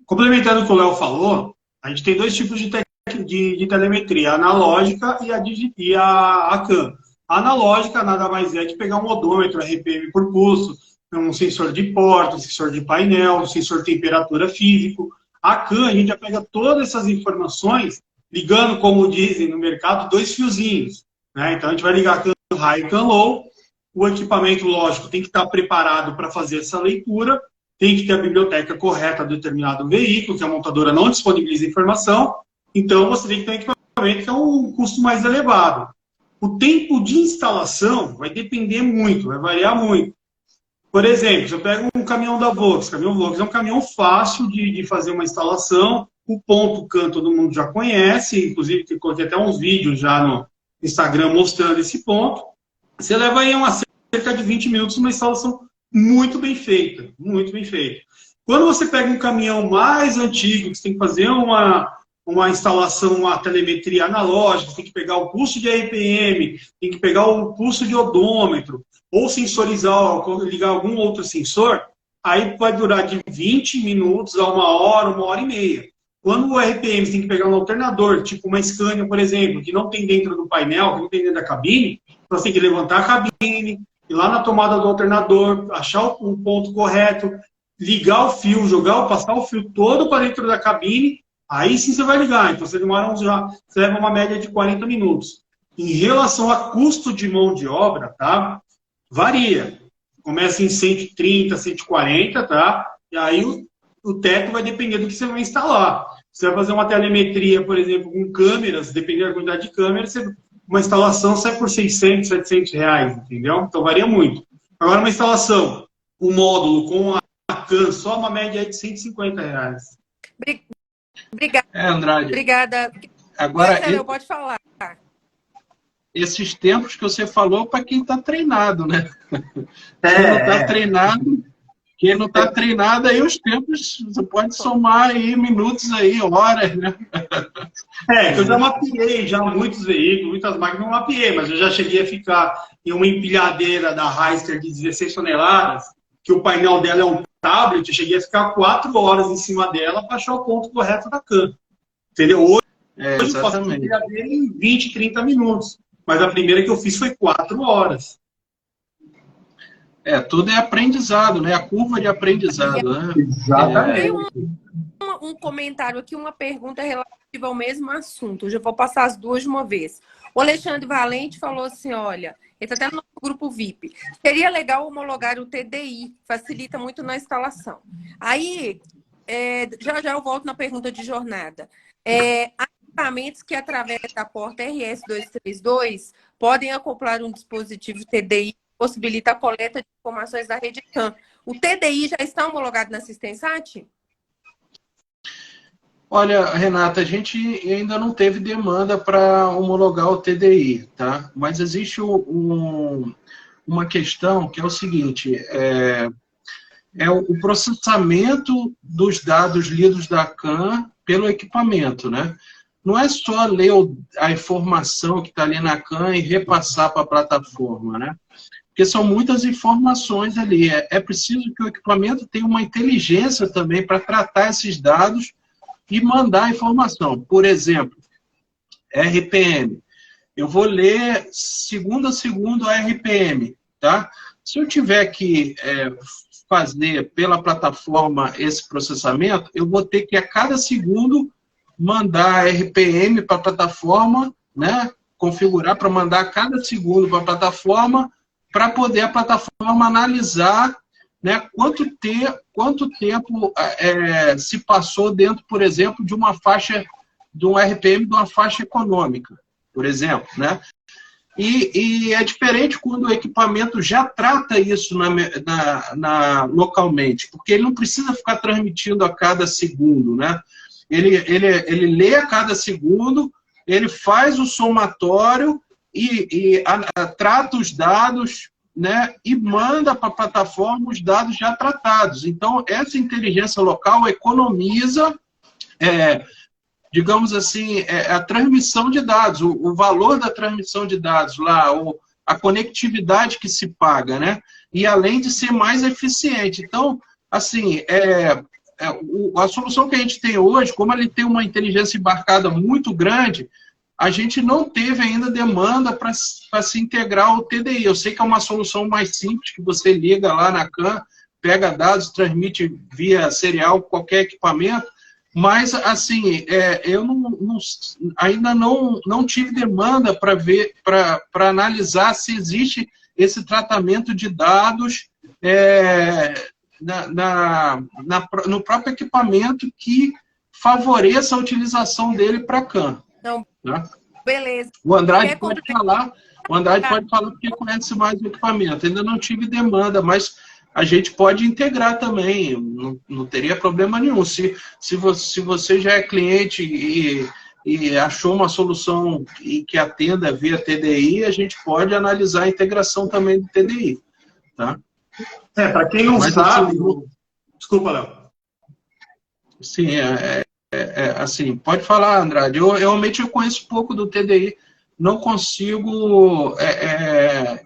Complementando o que o Léo falou, a gente tem dois tipos de telemetria, a analógica e a CAN. A analógica nada mais é que pegar um odômetro, RPM por pulso, um sensor de porta, um sensor de painel, um sensor de temperatura físico. A CAN, a gente já pega todas essas informações ligando, como dizem no mercado, 2 fiozinhos, né? Então a gente vai ligar CAN high e CAN low. O equipamento, lógico, tem que estar preparado para fazer essa leitura, tem que ter a biblioteca correta do determinado veículo, que a montadora não disponibiliza informação. Então, você tem que ter um equipamento que é um custo mais elevado. O tempo de instalação vai depender muito, vai variar muito. Por exemplo, se eu pego um caminhão da Volks, o caminhão Volks é um caminhão fácil de fazer uma instalação, o ponto CAN todo mundo já conhece, inclusive que coloquei até uns vídeos já no Instagram mostrando esse ponto. Você leva aí cerca de 20 minutos uma instalação muito bem feita, muito bem feita. Quando você pega um caminhão mais antigo, que você tem que fazer uma instalação, uma telemetria analógica, você tem que pegar o pulso de RPM, tem que pegar o pulso de odômetro, ou sensorizar, ligar algum outro sensor, aí vai durar de 20 minutos a 1 hora e meia. Quando o RPM você tem que pegar um alternador, tipo uma Scania, por exemplo, que não tem dentro do painel, que não tem dentro da cabine, você tem que levantar a cabine, ir lá na tomada do alternador, achar o ponto correto, ligar o fio, passar o fio todo para dentro da cabine, aí sim você vai ligar. Então você você leva uma média de 40 minutos. Em relação a custo de mão de obra, tá? Varia. Começa em 130, 140, tá? E aí o teto vai depender do que você vai instalar. Você vai fazer uma telemetria, por exemplo, com câmeras, dependendo da quantidade de câmeras, uma instalação sai por 600, 700 reais, entendeu? Então varia muito. Agora uma instalação, um módulo com a CAN, só uma média de 150 reais. Obrigada. Andrade. Obrigada. Agora, pode falar. Esses tempos que você falou para quem está treinado, né? Quem não está treinado, aí os tempos, você pode somar aí minutos aí, horas, né? Eu já mapeei já muitos veículos, muitas máquinas não mapeei, mas eu já cheguei a ficar em uma empilhadeira da Hyster de 16 toneladas, que o painel dela é um tablet, eu cheguei a ficar 4 horas em cima dela para achar o ponto correto da CAN. Entendeu? Hoje eu faço uma empilhadeira em 20, 30 minutos. Mas a primeira que eu fiz foi 4 horas. Tudo é aprendizado, né? A curva de aprendizado, né? Exatamente. Um comentário aqui, uma pergunta relativa ao mesmo assunto. Eu já vou passar as duas de uma vez. O Alexandre Valente falou assim, olha, ele está até no nosso grupo VIP. Seria legal homologar o TDI, facilita muito na instalação. Aí, já eu volto na pergunta de jornada. Equipamentos que, através da porta RS-232, podem acoplar um dispositivo TDI que possibilita a coleta de informações da rede CAN. O TDI já está homologado na Sistensat? Olha, Renata, a gente ainda não teve demanda para homologar o TDI, tá? Mas existe uma questão que é o seguinte, o processamento dos dados lidos da CAN pelo equipamento, né? Não é só ler a informação que está ali na CAN e repassar para a plataforma, né? Porque são muitas informações ali. É preciso que o equipamento tenha uma inteligência também para tratar esses dados e mandar a informação. Por exemplo, RPM. Eu vou ler segundo a segundo a RPM, tá? Se eu tiver que fazer pela plataforma esse processamento, eu vou ter que a cada segundo mandar RPM para a plataforma, né? Configurar para mandar a cada segundo para a plataforma, para poder a plataforma analisar, né, quanto tempo se passou dentro, por exemplo, de uma faixa, de um RPM de uma faixa econômica, por exemplo, né? E é diferente quando o equipamento já trata isso localmente, porque ele não precisa ficar transmitindo a cada segundo, né? Ele lê a cada segundo, ele faz o somatório e trata os dados, né, e manda para a plataforma os dados já tratados. Então, essa inteligência local economiza, digamos assim, a transmissão de dados, o valor da transmissão de dados lá, a conectividade que se paga, né? E além de ser mais eficiente. Então, assim, a solução que a gente tem hoje, como ele tem uma inteligência embarcada muito grande, a gente não teve ainda demanda para se integrar ao TDI. Eu sei que é uma solução mais simples, que você liga lá na CAN, pega dados, transmite via serial qualquer equipamento, mas, assim, eu ainda não tive demanda para analisar se existe esse tratamento de dados no próprio equipamento que favoreça a utilização dele para CAN. Não, né? Beleza. O Andrade pode falar porque conhece mais o equipamento. Ainda não tive demanda, mas a gente pode integrar também, não teria problema nenhum. Se você já é cliente e achou uma solução que atenda via TDI, a gente pode analisar a integração também do TDI. Tá? Para quem não sabe... Desculpa, Léo. Sim, assim, pode falar, Andrade. Eu realmente conheço pouco do TDI, não consigo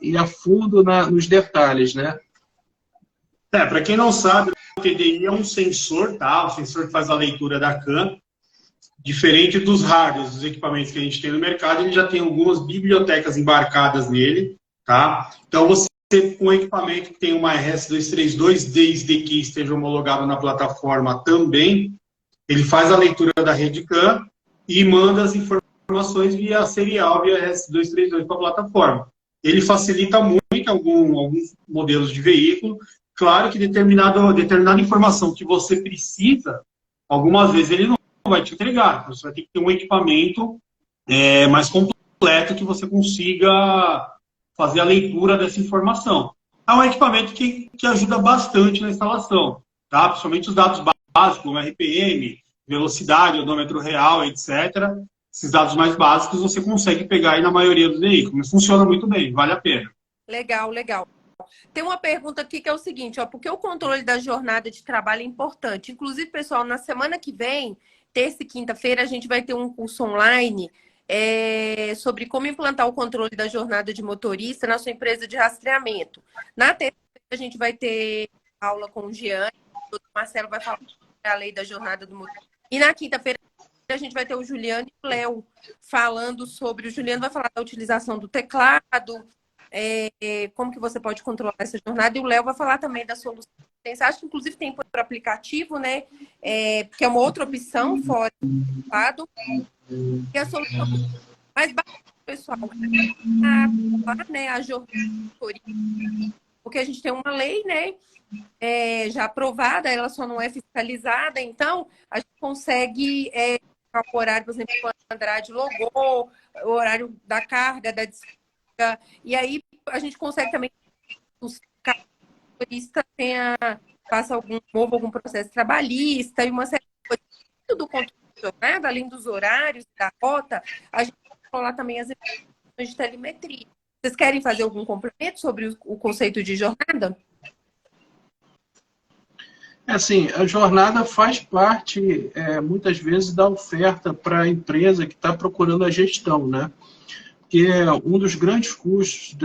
ir a fundo nos detalhes, né? Para quem não sabe, o TDI é um sensor, tá? O sensor que faz a leitura da CAN. Diferente dos hardwares, dos equipamentos que a gente tem no mercado, ele já tem algumas bibliotecas embarcadas nele, tá? Então, você com um equipamento que tem uma RS-232, desde que esteja homologado na plataforma também, ele faz a leitura da rede CAN e manda as informações via serial, via RS-232 para a plataforma. Ele facilita muito alguns modelos de veículo. Claro que determinada informação que você precisa, algumas vezes ele não vai te entregar. Você vai ter que ter um equipamento mais completo que você consiga fazer a leitura dessa informação. É um equipamento que ajuda bastante na instalação, tá? Principalmente os dados básicos, como RPM, velocidade, odômetro real, etc. Esses dados mais básicos você consegue pegar aí na maioria dos veículos. Mas funciona muito bem, vale a pena. Legal, legal. Tem uma pergunta aqui que é o seguinte, ó, porque o controle da jornada de trabalho é importante. Inclusive, pessoal, na semana que vem, terça e quinta-feira, a gente vai ter um curso online sobre como implantar o controle da jornada de motorista na sua empresa de rastreamento. Na terça-feira, a gente vai ter aula com o Giane, o Marcelo vai falar sobre a lei da jornada do motorista. E na quinta-feira, a gente vai ter o Juliano e o Léo falando sobre... O Juliano vai falar da utilização do teclado, como que você pode controlar essa jornada, e o Léo vai falar também da solução. Acho que, inclusive, tem por aplicativo, né? Que é uma outra opção fora do lado. E a solução mais básica, pessoal, né? A jornada, porque a gente tem uma lei, né? Já aprovada, ela só não é fiscalizada, então a gente consegue o horário, por exemplo, quando o Andrade logou, o horário da carga, da descarga, e aí a gente consegue também os motorista faça algum processo trabalhista e uma série de coisas do controle da jornada, além dos horários, da rota, a gente vai falar também as informações de telemetria. Vocês querem fazer algum complemento sobre o conceito de jornada? Assim, a jornada faz parte, muitas vezes, da oferta para a empresa que está procurando a gestão, né? Que é um dos grandes custos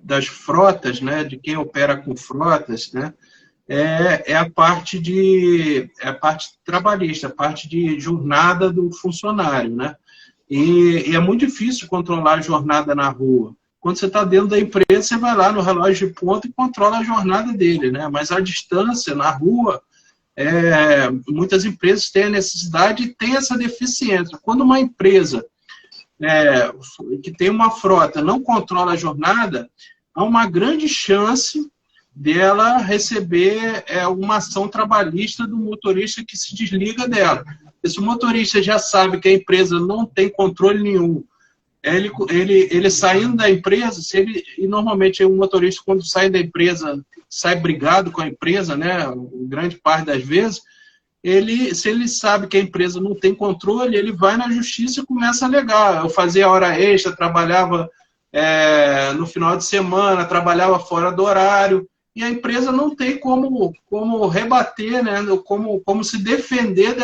das frotas, né? De quem opera com frotas, né? É a parte trabalhista, a parte de jornada do funcionário, né? E é muito difícil controlar a jornada na rua. Quando você está dentro da empresa, você vai lá no relógio de ponto e controla a jornada dele, né? Mas a distância na rua, muitas empresas têm a necessidade e têm essa deficiência. Quando uma empresa que tem uma frota não controla a jornada, há uma grande chance dela receber uma ação trabalhista do motorista que se desliga dela. Se o motorista já sabe que a empresa não tem controle nenhum, ele saindo da empresa, e normalmente o motorista, quando sai da empresa, sai brigado com a empresa, né, grande parte das vezes, se ele sabe que a empresa não tem controle, ele vai na justiça e começa a alegar. Eu fazia hora extra, trabalhava no final de semana, trabalhava fora do horário, e a empresa não tem como rebater, né, como se defender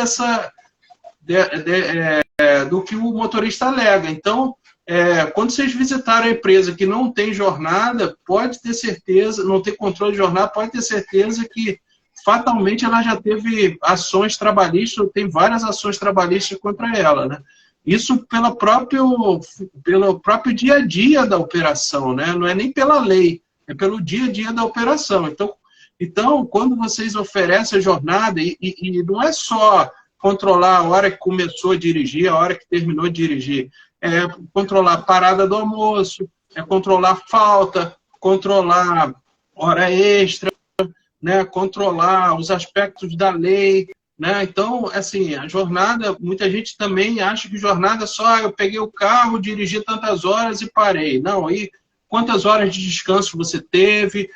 do que o motorista alega. Então, quando vocês visitaram a empresa que não tem jornada, pode ter certeza, não tem controle de jornada, pode ter certeza que fatalmente ela já teve ações trabalhistas, tem várias ações trabalhistas contra ela, né? Isso pelo próprio dia a dia da operação, né? Não é nem pela lei, é pelo dia a dia da operação. Então quando vocês oferecem a jornada, e não é só controlar a hora que começou a dirigir, a hora que terminou de dirigir, controlar a parada do almoço, controlar falta, controlar hora extra, né, controlar os aspectos da lei, né? Então, assim, a jornada, muita gente também acha que jornada só eu peguei o carro, dirigi tantas horas e parei. Não, aí quantas horas de descanso você teve,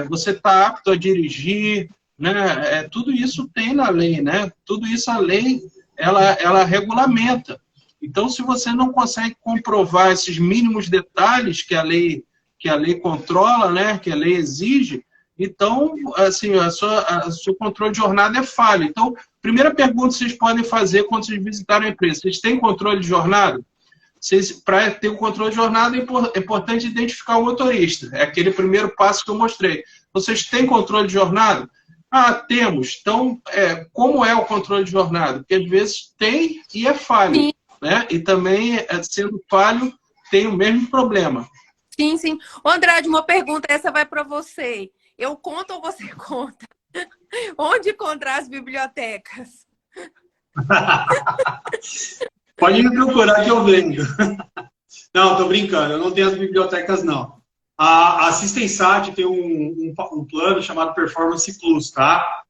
você está apto a dirigir, né? Tudo isso tem na lei, né? Tudo isso a lei, ela regulamenta. Então, se você não consegue comprovar esses mínimos detalhes que a lei controla, né? Que a lei exige, então, assim, o seu controle de jornada é falho. Então, primeira pergunta que vocês podem fazer quando vocês visitarem a empresa: vocês têm controle de jornada? Para ter o controle de jornada, é importante identificar o motorista. É aquele primeiro passo que eu mostrei. Vocês têm controle de jornada? Ah, temos. Então, como é o controle de jornada? Porque às vezes tem e é falho. Sim. Né? E também, sendo falho, tem o mesmo problema. Sim, sim. Andrade, uma pergunta, essa vai para você. Eu conto ou você conta? Onde encontrar as bibliotecas? Pode me procurar que eu vendo. Não, tô brincando, eu não tenho as bibliotecas, não. A Assistensat tem um plano chamado Performance Plus, tá?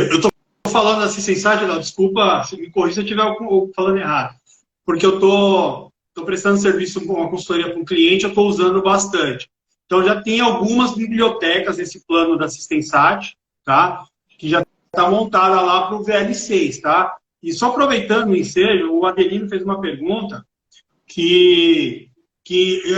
Eu tô falando da Assistensat, não, desculpa, me corrija se eu estiver falando errado. Porque eu tô prestando serviço, uma consultoria para um cliente, eu tô usando bastante. Então, já tem algumas bibliotecas nesse plano da Assistensat, tá? Que já está montada lá para o VL6, tá? E só aproveitando o ensejo, o Adelino fez uma pergunta que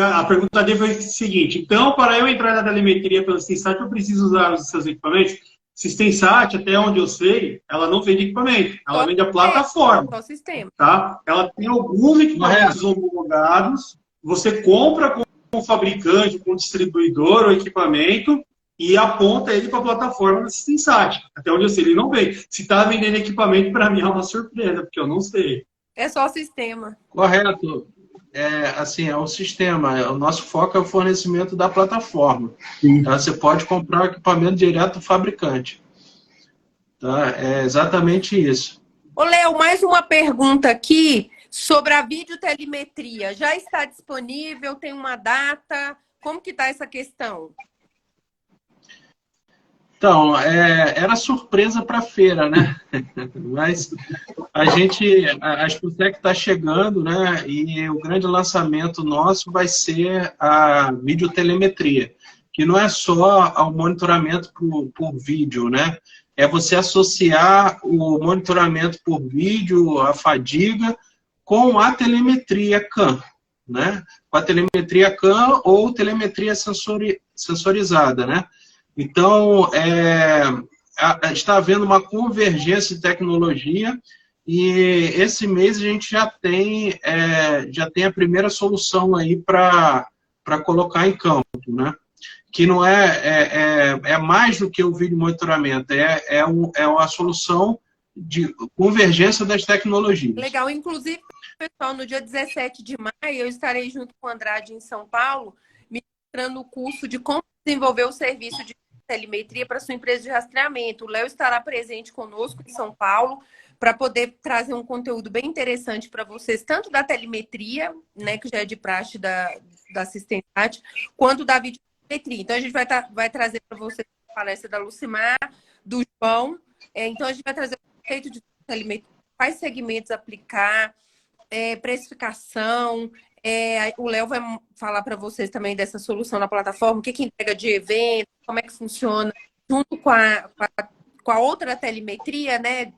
a pergunta dele foi o seguinte: então, para eu entrar na telemetria pela Assistensat, eu preciso usar os seus equipamentos? Assistensat, até onde eu sei, ela não vende equipamento, ela vende a plataforma. Só sistema. Tá? Ela tem alguns equipamentos homologados, você compra com o fabricante, com o distribuidor o equipamento e aponta ele para a plataforma da Assistensat. Até onde eu sei, ele não vende. Se está vendendo equipamento, para mim é uma surpresa, porque eu não sei. É só o sistema. Correto. É o sistema. O nosso foco é o fornecimento da plataforma. Tá? Você pode comprar o equipamento direto do fabricante. Tá? É exatamente isso. Ô, Léo, mais uma pergunta aqui sobre a videotelemetria. Já está disponível? Tem uma data? Como que está essa questão? Então, era surpresa para a feira, né? Mas a Expotec está chegando, né? E o grande lançamento nosso vai ser a videotelemetria, que não é só ao monitoramento por vídeo, né? É você associar o monitoramento por vídeo, a fadiga, com a telemetria CAM, né? Com a telemetria CAM ou telemetria sensorizada, né? Então, está havendo uma convergência de tecnologia e esse mês a gente já tem a primeira solução aí para colocar em campo, né? Que não é mais do que o vídeo monitoramento, é uma solução de convergência das tecnologias. Legal. Inclusive, pessoal, no dia 17 de maio, eu estarei junto com o Andrade em São Paulo, ministrando o curso de como desenvolver o serviço de telemetria para sua empresa de rastreamento. O Léo estará presente conosco em São Paulo para poder trazer um conteúdo bem interessante para vocês, tanto da telemetria, né, que já é de praxe da Assistensat, quanto da videotelemetria. Então, a gente vai trazer para vocês a palestra da Lucimar, do João. Então, a gente vai trazer o conceito de telemetria, quais segmentos aplicar, precificação. O Léo vai falar para vocês também dessa solução na plataforma, o que entrega de evento, como é que funciona, junto com a outra telemetria, né?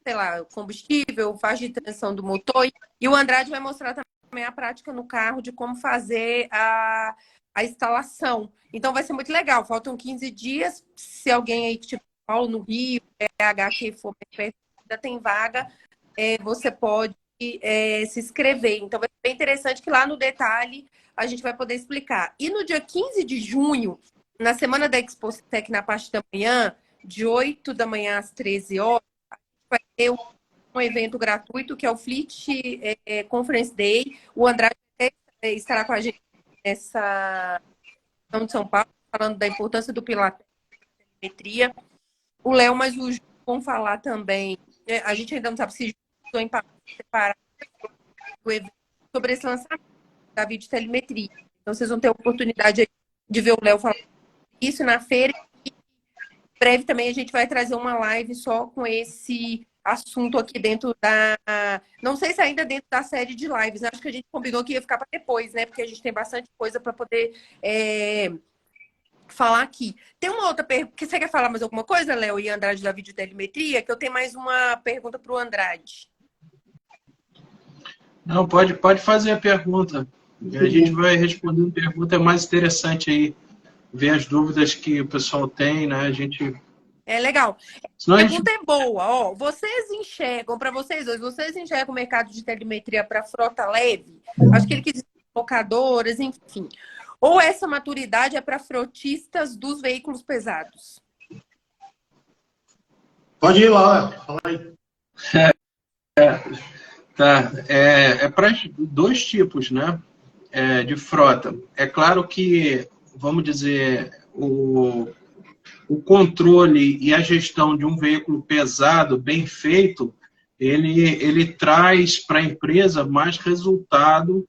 Sei lá, combustível, faixa de transição do motor. E o Andrade vai mostrar também a prática no carro de como fazer a instalação. Então vai ser muito legal. Faltam 15 dias. Se alguém aí, tipo, Paulo, no Rio, que for mais perto, ainda tem vaga, você pode se inscrever. Então vai ser bem interessante que lá no detalhe a gente vai poder explicar. E no dia 15 de junho, na semana da Expotec, na parte da manhã, de 8 da manhã às 13 horas, vai ter um evento gratuito que é o Fleet Conference Day. O Andrade estará com a gente nessa reunião de São Paulo, falando da importância do pilar da telemetria. O Léo, mas o Ju vão falar também. A gente ainda não sabe se estou em separar o evento sobre esse lançamento da videotelemetria. Então, vocês vão ter a oportunidade de ver o Léo falar isso na feira. E em breve também a gente vai trazer uma live só com esse assunto aqui dentro da... Não sei se ainda dentro da série de lives. Acho que a gente combinou que ia ficar para depois, né? Porque a gente tem bastante coisa para poder falar aqui. Tem uma outra pergunta. Você quer falar mais alguma coisa, Léo e Andrade, da videotelemetria? Que eu tenho mais uma pergunta para o Andrade. Não, pode fazer a pergunta. A gente vai respondendo pergunta, é mais interessante aí, ver as dúvidas que o pessoal tem, né? A gente... É legal. Senão A pergunta é boa. Ó, vocês enxergam, para vocês dois, vocês enxergam o mercado de telemetria para frota leve? Acho que ele quis dizer locadoras, enfim. Ou essa maturidade é para frotistas dos veículos pesados? Pode ir lá, fala aí. Tá, é para dois tipos, né, de frota. É claro que, vamos dizer, o controle e a gestão de um veículo pesado, bem feito, ele traz para a empresa mais resultado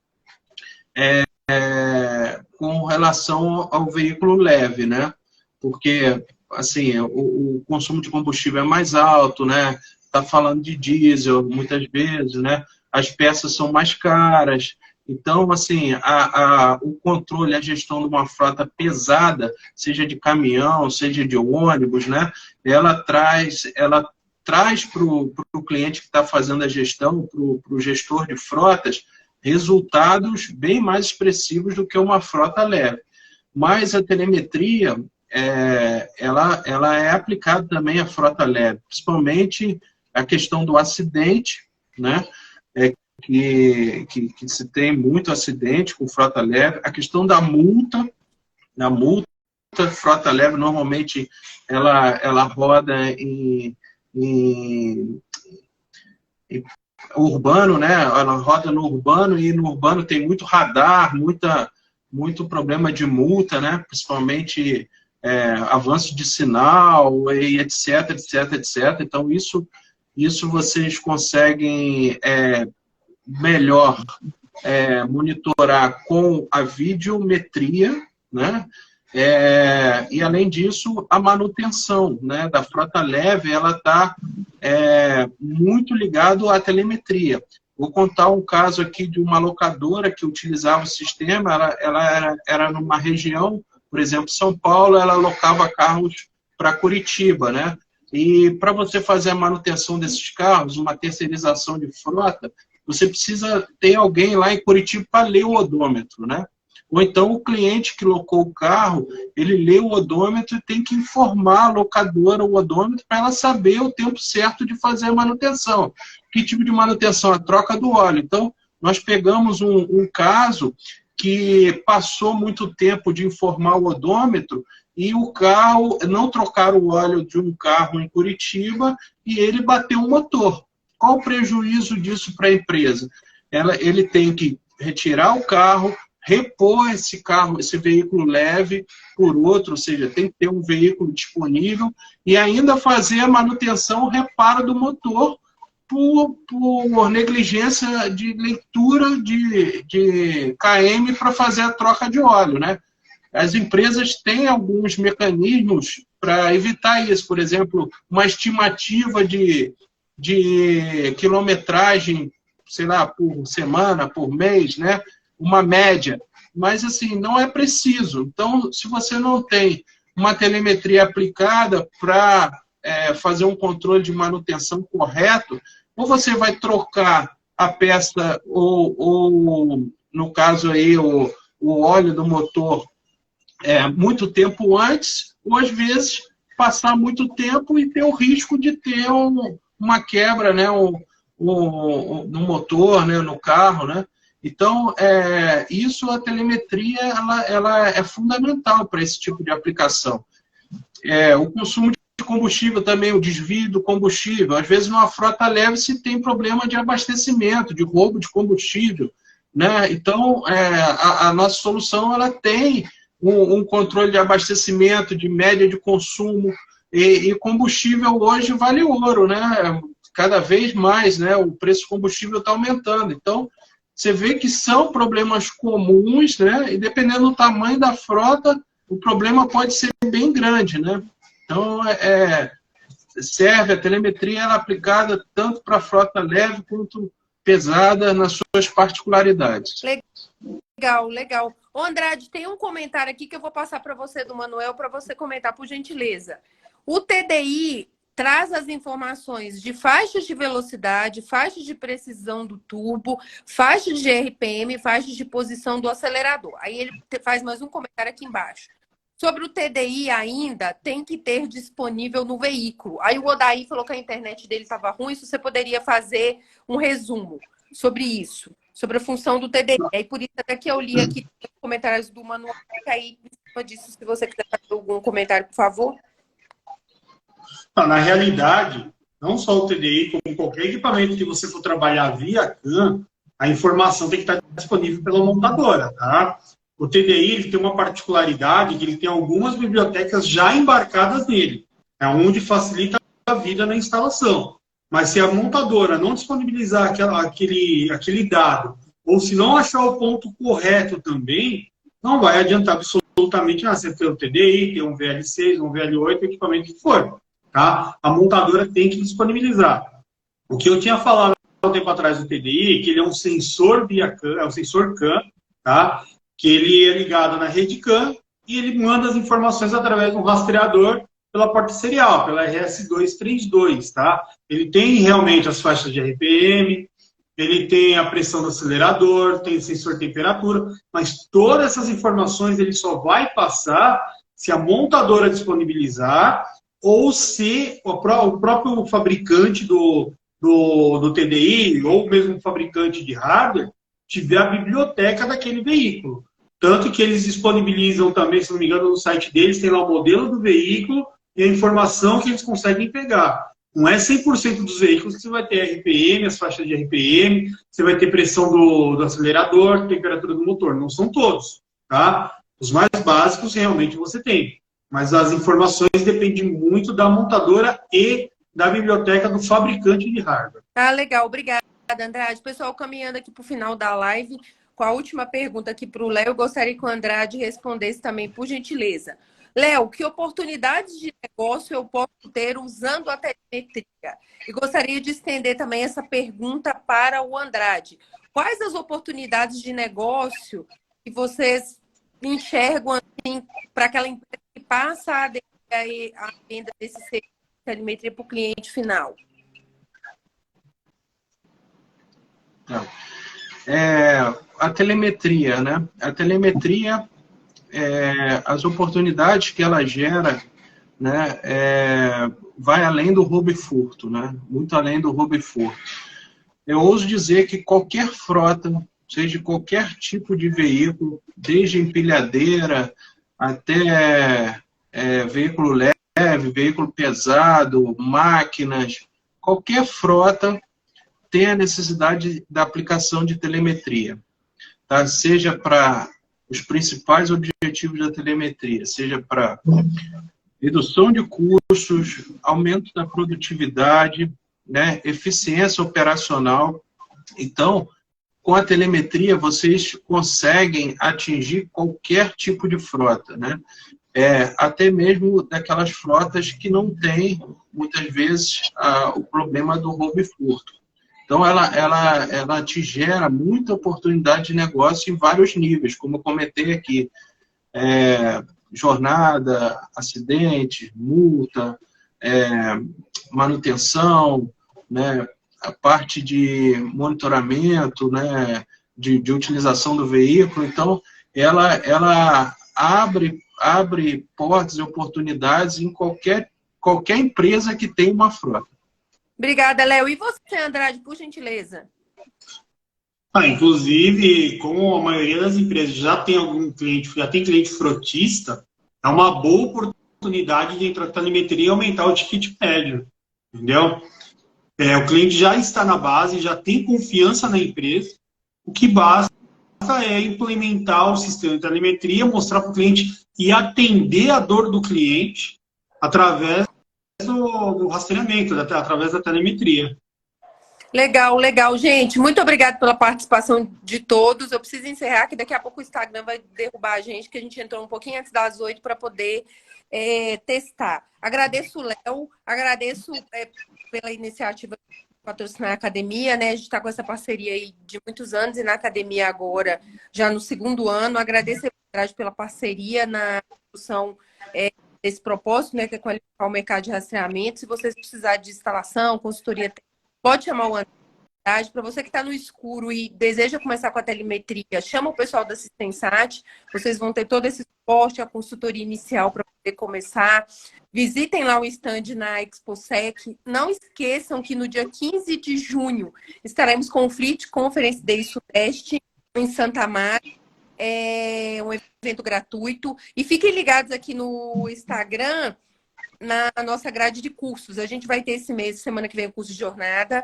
com relação ao veículo leve, né? Porque, assim, o consumo de combustível é mais alto, né? Está falando de diesel, muitas vezes, né? As peças são mais caras. Então, assim, o controle, a gestão de uma frota pesada, seja de caminhão, seja de ônibus, né? Ela traz para o cliente que está fazendo a gestão, para o gestor de frotas, resultados bem mais expressivos do que uma frota leve. Mas a telemetria, ela é aplicada também à frota leve, principalmente a questão do acidente, né? Que se tem muito acidente com frota leve, a questão da multa, frota leve normalmente ela roda em urbano, né? Ela roda no urbano e no urbano tem muito radar, muito problema de multa, né? Principalmente avanço de sinal e etc, etc, etc. Então isso vocês conseguem melhor monitorar com a videometria, né? E além disso, a manutenção, né, da frota leve, ela está muito ligado à telemetria. Vou contar um caso aqui de uma locadora que utilizava o sistema, ela era numa região, por exemplo, São Paulo, ela alocava carros para Curitiba, né? E para você fazer a manutenção desses carros, uma terceirização de frota, você precisa ter alguém lá em Curitiba para ler o odômetro, né? Ou então o cliente que locou o carro, ele lê o odômetro e tem que informar a locadora o odômetro para ela saber o tempo certo de fazer a manutenção. Que tipo de manutenção? A troca do óleo. Então, nós pegamos um caso que passou muito tempo de informar o odômetro e o carro, não trocaram o óleo de um carro em Curitiba e ele bateu o motor. Qual o prejuízo disso para a empresa? Ele tem que retirar o carro, repor esse veículo leve por outro, ou seja, tem que ter um veículo disponível e ainda fazer a manutenção, o reparo do motor por negligência de leitura de KM para fazer a troca de óleo, né? As empresas têm alguns mecanismos para evitar isso, por exemplo, uma estimativa de quilometragem, sei lá, por semana, por mês, né? Uma média, mas assim, não é preciso. Então, se você não tem uma telemetria aplicada para fazer um controle de manutenção correto, ou você vai trocar a peça, ou no caso aí, o óleo do motor muito tempo antes, ou às vezes passar muito tempo e ter o risco de ter uma quebra, né, no motor, né, no carro, né? Então, a telemetria ela é fundamental para esse tipo de aplicação. O consumo de combustível também, o desvio do combustível. Às vezes, numa frota leve, se tem problema de abastecimento, de roubo de combustível, né? Então, a nossa solução ela tem um controle de abastecimento, de média de consumo, e combustível hoje vale ouro, né? Cada vez mais, né? O preço do combustível está aumentando. Então, você vê que são problemas comuns, né? E dependendo do tamanho da frota, o problema pode ser bem grande, né? Então, serve a telemetria ela é aplicada tanto para frota leve quanto pesada nas suas particularidades. Legal, legal. Ô, Andrade, tem um comentário aqui que eu vou passar para você do Manuel para você comentar, por gentileza. O TDI traz as informações de faixas de velocidade, faixas de precisão do turbo, faixas de RPM, faixas de posição do acelerador. Aí ele faz mais um comentário aqui embaixo. Sobre o TDI ainda, tem que ter disponível no veículo. Aí o Odaí falou que a internet dele estava ruim, se você poderia fazer um resumo sobre isso, sobre a função do TDI. Aí por isso até que eu li aqui os comentários do Manuel, e aí, em cima disso, se você quiser fazer algum comentário, por favor. Não, na realidade, não só o TDI, como qualquer equipamento que você for trabalhar via CAN, a informação tem que estar disponível pela montadora, tá? O TDI ele tem uma particularidade que ele tem algumas bibliotecas já embarcadas nele, onde facilita a vida na instalação. Mas se a montadora não disponibilizar aquele dado, ou se não achar o ponto correto também, não vai adiantar absolutamente nada. Você tem o TDI, tem um VL6, um VL8, o equipamento que for. Tá? A montadora tem que disponibilizar. O que eu tinha falado há um tempo atrás do TDI, que ele é um sensor via CAN, é um sensor CAN, tá? Que ele é ligado na rede CAN e ele manda as informações através de um rastreador pela porta serial, pela RS232, tá? Ele tem realmente as faixas de RPM, ele tem a pressão do acelerador, tem o sensor de temperatura, mas todas essas informações ele só vai passar se a montadora disponibilizar ou se o próprio fabricante do TDI, ou mesmo o fabricante de hardware, tiver a biblioteca daquele veículo. Tanto que eles disponibilizam também, se não me engano, no site deles, tem lá o modelo do veículo e a informação que eles conseguem pegar. Não é 100% dos veículos que você vai ter RPM, as faixas de RPM, você vai ter pressão do acelerador, temperatura do motor. Não são todos, tá? Os mais básicos realmente você tem. Mas as informações dependem muito da montadora e da biblioteca do fabricante de hardware. Ah, legal. Obrigada, Andrade. Pessoal, caminhando aqui para o final da live, com a última pergunta aqui para o Léo, eu gostaria que o Andrade respondesse também, por gentileza. Léo, que oportunidades de negócio eu posso ter usando a telemetria? E gostaria de estender também essa pergunta para o Andrade. Quais as oportunidades de negócio que vocês enxergam assim, para aquela empresa que passa a venda desse serviço de telemetria para o cliente final? A telemetria, né? A telemetria, as oportunidades que ela gera, né, vai além do roubo e furto, né? Muito além do roubo e furto. Eu ouso dizer que qualquer frota, seja qualquer tipo de veículo, desde empilhadeira até veículo leve, veículo pesado, máquinas, qualquer frota tem a necessidade da aplicação de telemetria, tá? Seja para os principais objetivos da telemetria, seja para redução de custos, aumento da produtividade, né, eficiência operacional. Então, com a telemetria, vocês conseguem atingir qualquer tipo de frota, né? Até mesmo daquelas frotas que não têm, muitas vezes, o problema do roubo e furto. Então, ela te gera muita oportunidade de negócio em vários níveis, como eu comentei aqui. Jornada, acidente, multa, manutenção, né, a parte de monitoramento, né, de utilização do veículo. Então, ela abre portas e oportunidades em qualquer empresa que tenha uma frota. Obrigada, Léo. E você, Andrade, por gentileza? Inclusive, como a maioria das empresas já tem cliente frotista, é uma boa oportunidade de entrar na telemetria e aumentar o ticket médio, entendeu? O cliente já está na base, já tem confiança na empresa, o que basta é implementar o sistema de telemetria, mostrar para o cliente e atender a dor do cliente através do rastreamento, através da telemetria. Legal, legal. Gente, muito obrigada pela participação de todos. Eu preciso encerrar, que daqui a pouco o Instagram vai derrubar a gente, que a gente entrou um pouquinho antes das 8 para poder testar. Agradeço o Léo, agradeço pela iniciativa patrocinar a academia, né? A gente está com essa parceria aí de muitos anos e na academia agora, já no segundo ano. Agradeço a Andrade pela parceria na discussão desse propósito, né? Que é qualificar o mercado de rastreamento. Se vocês precisarem de instalação, consultoria, pode chamar o Andrade. Para você que está no escuro e deseja começar com a telemetria, chama o pessoal da Assistensat. Vocês vão ter todo esse suporte, a consultoria inicial para poder começar. Visitem lá o stand na ExpoSec. Não esqueçam que no dia 15 de junho estaremos com o Fleet Conference Day Sudeste em Santa Mara. É um evento gratuito. E fiquem ligados aqui no Instagram, na nossa grade de cursos. A gente vai ter esse mês, semana que vem, o curso de jornada.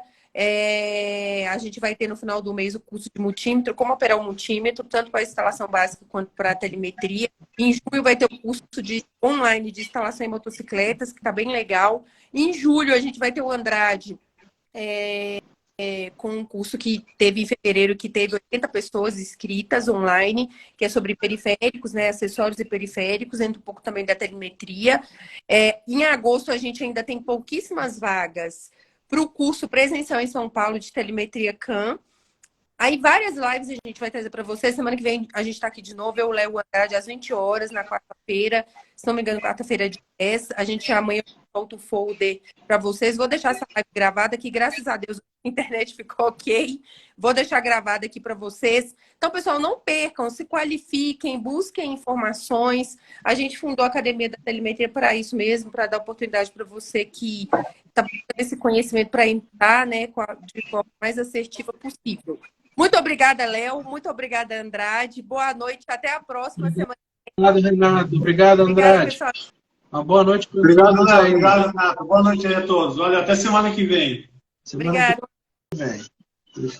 A gente vai ter no final do mês o curso de multímetro, como operar um multímetro, tanto para a instalação básica quanto para a telemetria. Em junho vai ter o curso online de instalação em motocicletas, que está bem legal. Em julho a gente vai ter o Andrade com um curso que teve em fevereiro, que teve 80 pessoas inscritas online, que é sobre periféricos, né, acessórios e periféricos, entra um pouco também da telemetria. Em agosto a gente ainda tem pouquíssimas vagas para o curso presencial em São Paulo de telemetria CAM. Aí várias lives a gente vai trazer para vocês. Semana que vem a gente está aqui de novo. Eu, Léo Andrade, às 20 horas, na quarta-feira. Se não me engano, quarta-feira de 10. A gente amanhã volta o folder para vocês. Vou deixar essa live gravada aqui. Graças a Deus, a internet ficou ok. Vou deixar gravada aqui para vocês. Então, pessoal, não percam, se qualifiquem, busquem informações. A gente fundou a Academia da Telemetria para isso mesmo, para dar oportunidade para você que está buscando esse conhecimento para entrar, né, de forma mais assertiva possível. Muito obrigada, Léo. Muito obrigada, Andrade. Boa noite. Até a próxima semana. Obrigado, Renato. Obrigado, Andrade. Obrigada, Uma boa noite para Obrigado, todos Léo. aí. Obrigado, Renato. Boa noite aí a todos. Olha, até semana que vem. Semana Obrigada. que vem.